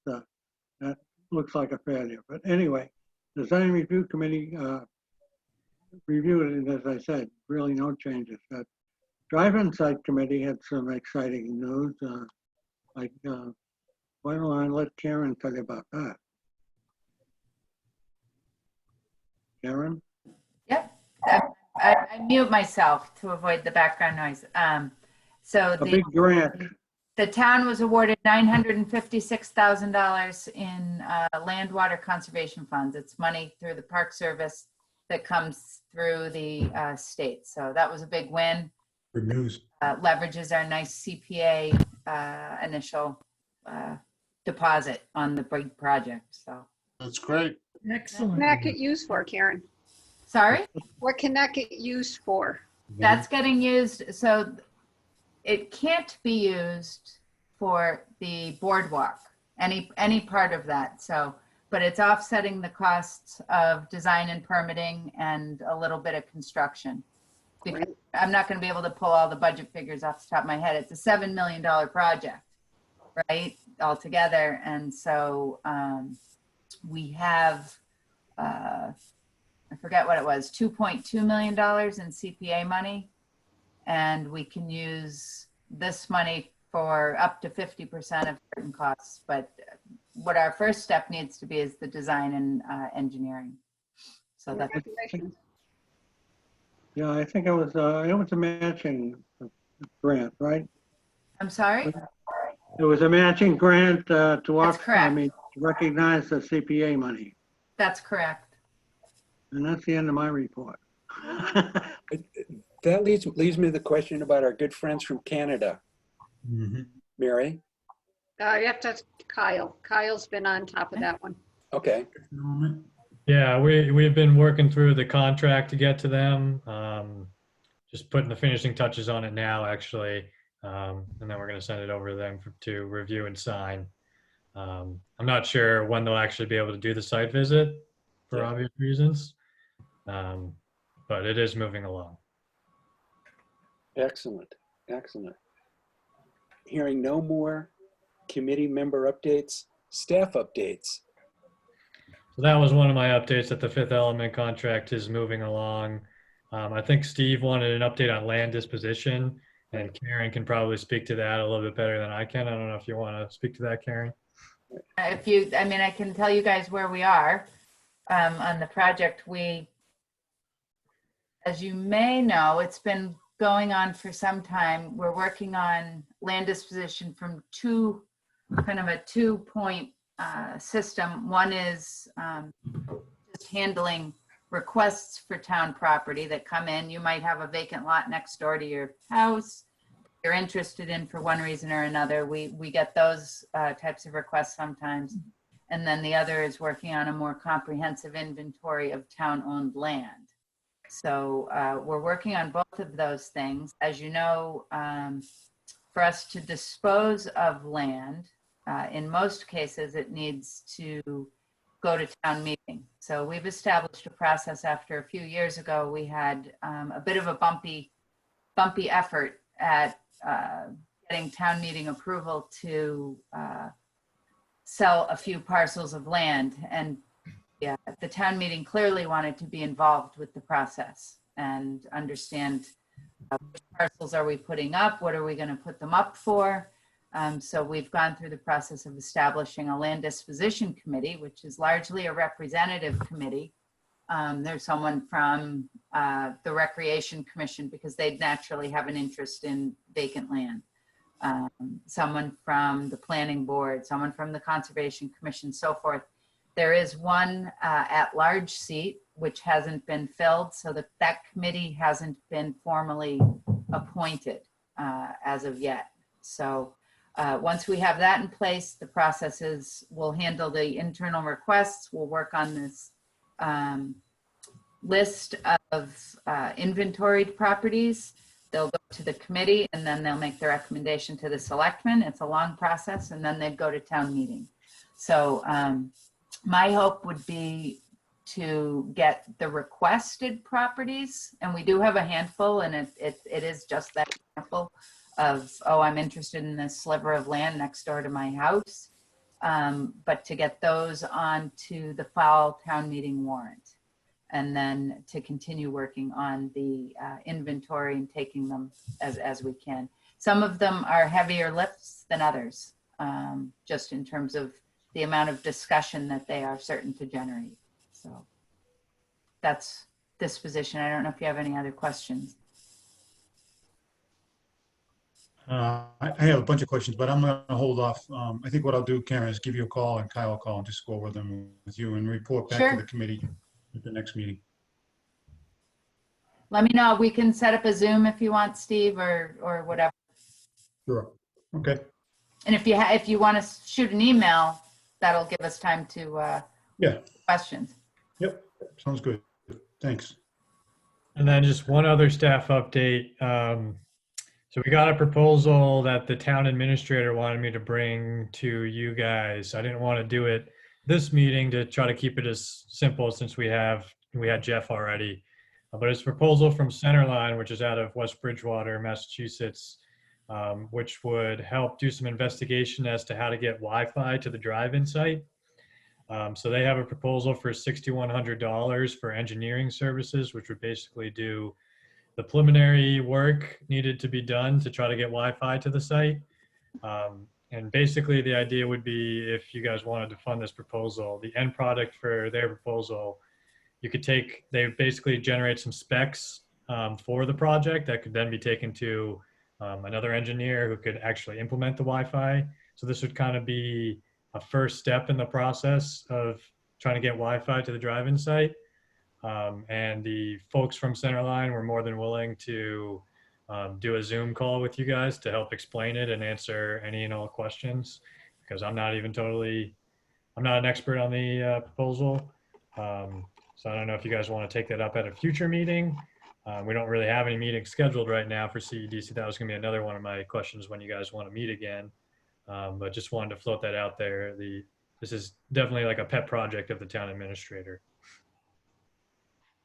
that looks like a failure. But anyway, the Design Review Committee reviewed it, as I said, really no changes. That Drive-In Site Committee had some exciting news. Why don't I let Karen tell you about that? Karen? yep. I mute myself to avoid the background noise. So A big grant. the town was awarded $956,000 in land water conservation funds. It's money through the Park Service that comes through the state. So that was a big win. Good news. Leverages our nice CPA initial deposit on the big project. So, That's great. What Excellent. can that get used for, Karen? sorry, What can that get used for? that's getting used. So it can't be used for the boardwalk, any part of that. So, but it's offsetting the costs of design and permitting and a little bit of construction. Because I'm not going to be able to pull all the budget figures off the top of my head. It's a $7 million project, right, altogether. And so we have I forget what it was, $2.2 million in CPA money. And we can use this money for up to 50% of certain costs. But what our first step needs to be is the design and engineering. So that's, Yeah, I think it was a matching grant, right? I'm sorry? It was a matching grant to That's correct. to recognize the CPA money. That's correct. And that's the end of my report. That leads me to the question about our good friends from Canada. Mhm. Mary? You have to, Kyle. Kyle's been on top of that one. Okay. Moment. Yeah, we've been working through the contract to get to them. Just putting the finishing touches on it now, actually. And then we're going to send it over to them to review and sign. I'm not sure when they'll actually be able to do the site visit for Yeah. obvious reasons. But it is moving along. Excellent. Excellent. Hearing no more committee member updates, staff updates. So that was one of my updates, that the Fifth Element contract is moving along. I think Steve wanted an update on land disposition, and Karen can probably speak to that a little bit better than I can. I don't know if you want to speak to that, Karen. I mean, I can tell you guys where we are on the project. As you may know, it's been going on for some time. We're working on land disposition from kind of a two-point system. One is just handling requests for town property that come in. You might have a vacant lot next door to your house you're interested in for one reason or another. We get those types of requests sometimes. And then the other is working on a more comprehensive inventory of town-owned land. So we're working on both of those things. As you know, for us to dispose of land, in most cases, it needs to go to town meeting. So we've established a process. After a few years ago, we had a bit of a bumpy effort at getting town meeting approval to sell a few parcels of land. And yeah, the town meeting clearly wanted to be involved with the process and understand which parcels are we putting up, what are we going to put them up for. So we've gone through the process of establishing a land disposition committee, which is largely a representative committee. There's someone from the Recreation Commission, because they'd naturally have an interest in vacant land. Someone from the Planning Board, someone from the Conservation Commission, so forth. There is one at-large seat which hasn't been filled, so that committee hasn't been formally appointed as of yet. So once we have that in place, the process is we'll handle the internal requests. We'll work on this list of inventoried properties. They'll go to the committee, and then they'll make the recommendation to the selectmen. It's a long process, and then they'd go to town meeting. So my hope would be to get the requested properties, and we do have a handful, and it is just that handful of, oh, I'm interested in this sliver of land next door to my house, but to get those onto the fall town meeting warrant, and then to continue working on the inventory and taking them as we can. Some of them are heavier lifts than others, just in terms of the amount of discussion that they are certain to generate. So that's this position. I don't know if you have any other questions. I have a bunch of questions, but I'm going to hold off. I think what I'll do, Karen, is give you a call and Kyle will call and just go over them with you and report back Sure. to the committee at the next meeting. Let me know. We can set up a Zoom if you want, Steve, or whatever. Sure. Okay. And if you want to shoot an email, that'll give us time to Yeah. questions. Yep. Sounds good. Thanks. And then just one other staff update. So we got a proposal that the town administrator wanted me to bring to you guys. I didn't want to do it this meeting to try to keep it as simple, since we had Jeff already. But it's a proposal from Centerline, which is out of West Bridgewater, Massachusetts, which would help do some investigation as to how to get Wi-Fi to the drive-in site. So they have a proposal for $6,100 for engineering services, which would basically do the preliminary work needed to be done to try to get Wi-Fi to the site. And basically the idea would be, if you guys wanted to fund this proposal, the end product for their proposal, you could take, they basically generate some specs for the project that could then be taken to another engineer who could actually implement the Wi-Fi. So this would kind of be a first step in the process of trying to get Wi-Fi to the drive-in site. And the folks from Centerline were more than willing to do a Zoom call with you guys to help explain it and answer any and all questions, because I'm not an expert on the proposal. So I don't know if you guys want to take that up at a future meeting. We don't really have any meetings scheduled right now for CEDC. That was going to be another one of my questions, when you guys want to meet again. But just wanted to float that out there. This is definitely like a pet project of the town administrator.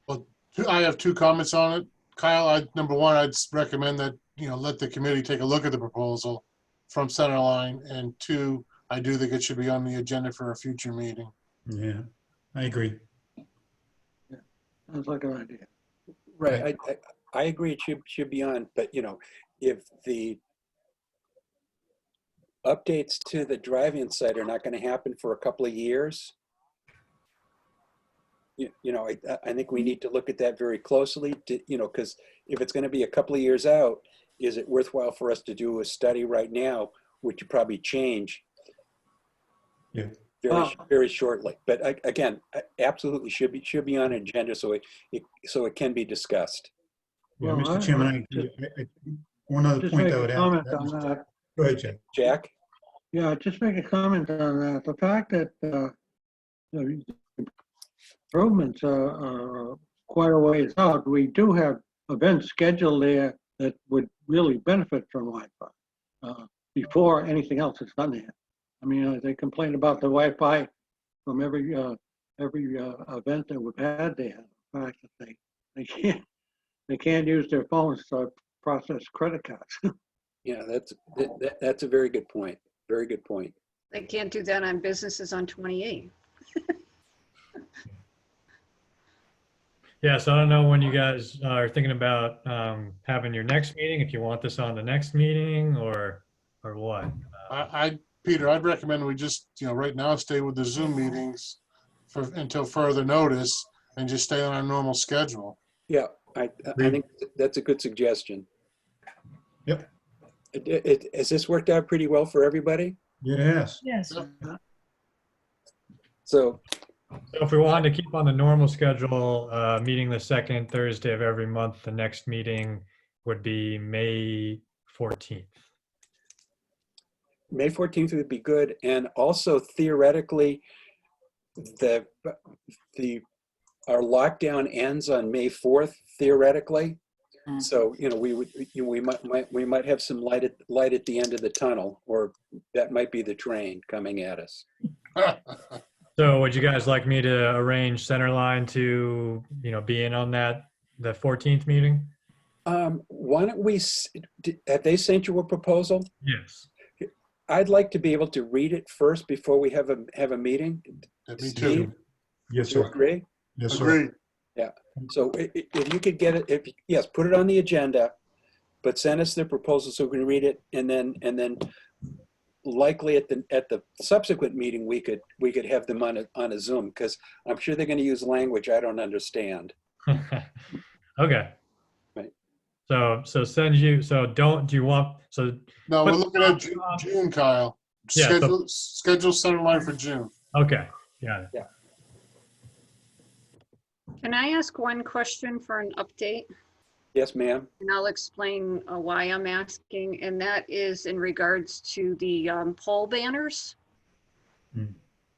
Well, I have two comments on it. Kyle, number one, I'd recommend that, let the committee take a look at the proposal from Centerline. And two, I do think it should be on the agenda for a future meeting. Yeah, I agree. Sounds like an idea. Right, I agree it should be on, but if the updates to the drive-in site are not going to happen for a couple of years, I think we need to look at that very closely, because if it's going to be a couple of years out, is it worthwhile for us to do a study right now, which you probably change Yeah. very shortly? But again, absolutely should be on an agenda so it can be discussed. Yeah, Well, Mr. Chairman, one other Just point make I a would add. comment to on that. that. Go ahead, Jack. Jack? Yeah, just make a comment on that. The fact that the improvements are quite a ways out, we do have events scheduled there that would really benefit from Wi-Fi before anything else is done there. I mean, they complain about the Wi-Fi from every event that we've had there. The fact that they can't use their phones to process credit cards. Yeah, that's a very good point. Very good point. They can't do that on businesses on 28. Yeah, so I don't know when you guys are thinking about having your next meeting, if you want this on the next meeting or what. Peter, I'd recommend we just, right now stay with the Zoom meetings until further notice and just stay on our normal schedule. Yeah, I think that's a good suggestion. Yep. Has this worked out pretty well for everybody? Yes. Yes. So So if we wanted to keep on the normal schedule, meeting the second Thursday of every month, the next meeting would be May 14th. May 14th would be good. And also theoretically, our lockdown ends on May 4th, theoretically. So, we might have some light at the end of the tunnel, or that might be the train coming at us. So would you guys like me to arrange Centerline to, be in on the 14th meeting? Why don't we, have they sent you a proposal? Yes. I'd like to be able to read it first before we have a meeting. Me Steve, too. Yes, do you sir. agree? Yes, sir. Agreed. So if you could get it, yes, put it on the agenda, but send us the proposal so we can read it, and then likely at the subsequent meeting we could have them on a Zoom, because I'm sure they're going to use language I don't understand. Okay. Right. So do you want, so. No, we're looking at June, Kyle. Yeah, Schedule Centerline for June. Okay, got it. Yeah. Can I ask one question for an update? Yes, ma'am. And I'll explain why I'm asking, and that is in regards to the pole banners.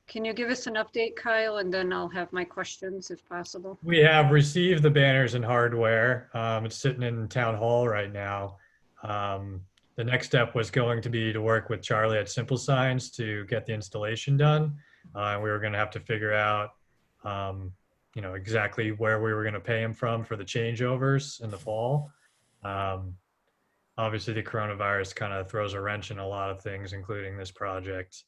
Can you give us an update, Kyle, and then I'll have my questions if possible. We have received the banners and hardware. It's sitting in town hall right now. The next step was going to be to work with Charlie at Simple Signs to get the installation done. We were going to have to figure out, exactly where we were going to pay him from for the changeovers in the fall. Obviously, the coronavirus kind of throws a wrench in a lot of things, including this project.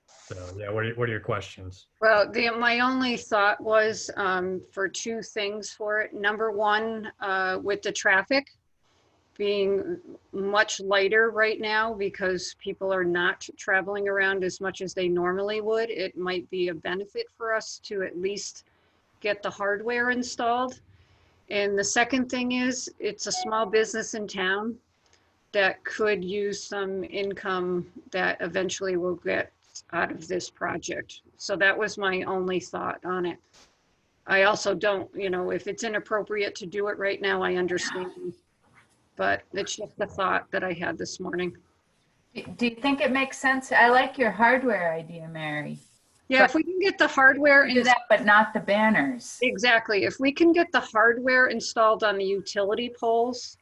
So yeah, what are your questions? Well, my only thought was for two things for it. Number one, with the traffic being much lighter right now because people are not traveling around as much as they normally would, it might be a benefit for us to at least get the hardware installed. And the second thing is, it's a small business in town that could use some income that eventually will get out of this project. So that was my only thought on it. I also don't, if it's inappropriate to do it right now, I understand. But it's just a thought that I had this morning. Do you think it makes sense? I like your hardware idea, Mary. Yeah, if we can get the hardware Do that, but not the banners. exactly. If we can get the hardware installed on the utility poles,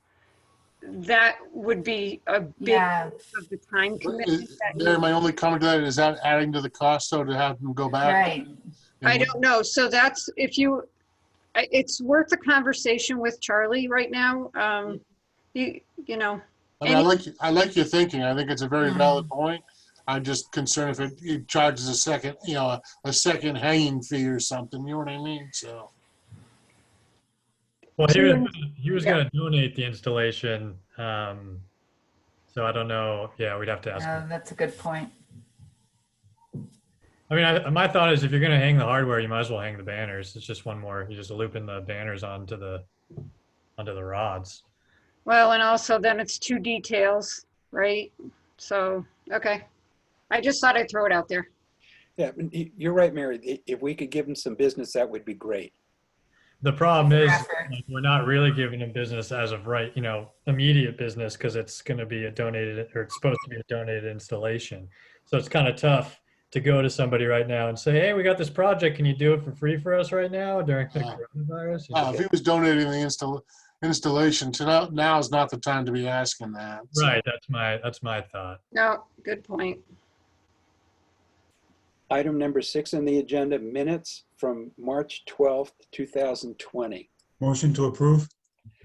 that would be a big Yeah. of the time commitment. Mary, my only comment to that is that adding to the cost, so to have them go back. Right. I don't know. So that's, it's worth a conversation with Charlie right now. You know, I mean, I like your thinking. I think it's a very valid point. I'm just concerned if it charges a second, a second hanging fee or something, you know what I mean? So. Well, he was going to donate the installation. So I don't know. Yeah, we'd have to ask him. That's a good point. I mean, my thought is if you're going to hang the hardware, you might as well hang the banners. It's just one more. You just looping the banners onto the rods. well, and also then it's two details, right? So, okay. I just thought I'd throw it out there. Yeah, you're right, Mary. If we could give them some business, that would be great. The problem is like, we're not really giving them business as of right, immediate business because it's going to be a donated or it's supposed to be a donated installation. So it's kind of tough to go to somebody right now and say, hey, we got this project. Can you do it for free for us right now during the coronavirus? If he was donating the installation, now is not the time to be asking that. So. Right. That's my thought. No, good point. Item number 6 on the agenda, minutes from March 12th, 2020. Motion to approve?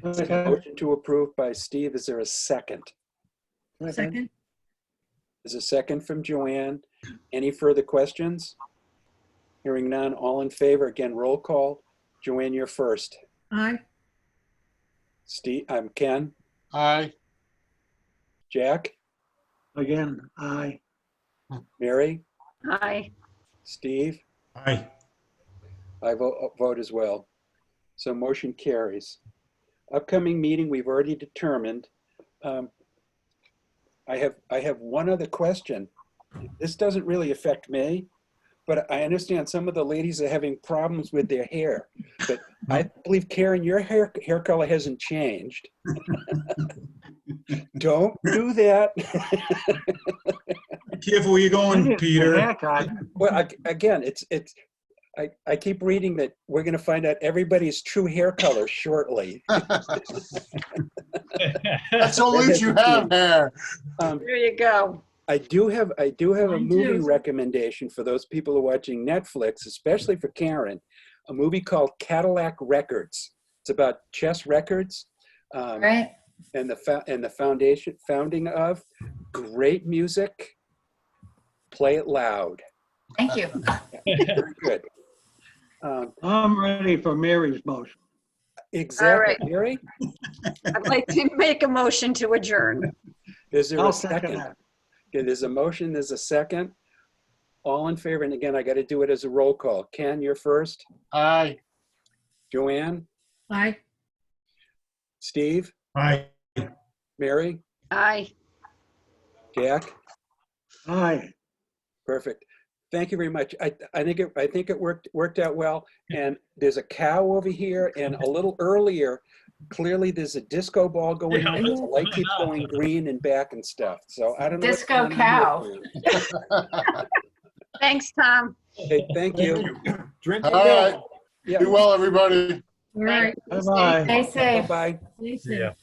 Motion to approve by Steve. Is there a second? Second? There's a second from Joanne. Any further questions? Hearing none, all in favor. Again, roll call. Joanne, you're first. Aye. Steve, I'm Ken. Aye. Jack, Again, aye. Mary, Aye. Steve. Aye. I vote as well. So motion carries. Upcoming meeting, we've already determined. I have one other question. This doesn't really affect me, but I understand some of the ladies are having problems with their hair. But I believe, Karen, your hair color hasn't changed. Don't do that. Be careful where you're going, Peter. Well, again, I keep reading that we're going to find out everybody's true hair color shortly. That's only if you have hair. There you go. I do have a Mine movie too. recommendation for those people who are watching Netflix, especially for Karen. A movie called Cadillac Records. It's about Chess Records. Right. And the founding of great music. Play it loud. Thank you. Very good. I'm ready for Mary's motion. Exactly, All Mary. I'd like to make a motion to adjourn. Is there I'll a second second? that. Okay, there's a motion. There's a second. All in favor? And again, I got to do it as a roll call. Ken, you're first. Aye. Joanne, Aye. Steve, Aye. Mary, Aye. Jack. Aye. Perfect. Thank you very much. I think it worked out well. And there's a cow over here, and a little earlier, clearly there's a disco ball going on. The light keeps going green and back and stuff. So I don't know. what's Disco going on cow. here. Thanks, Tom. Okay, thank you. Drink All right. Yeah. Be well, everybody. All right. Bye-bye. Stay safe. Bye-bye. Stay Yeah. safe.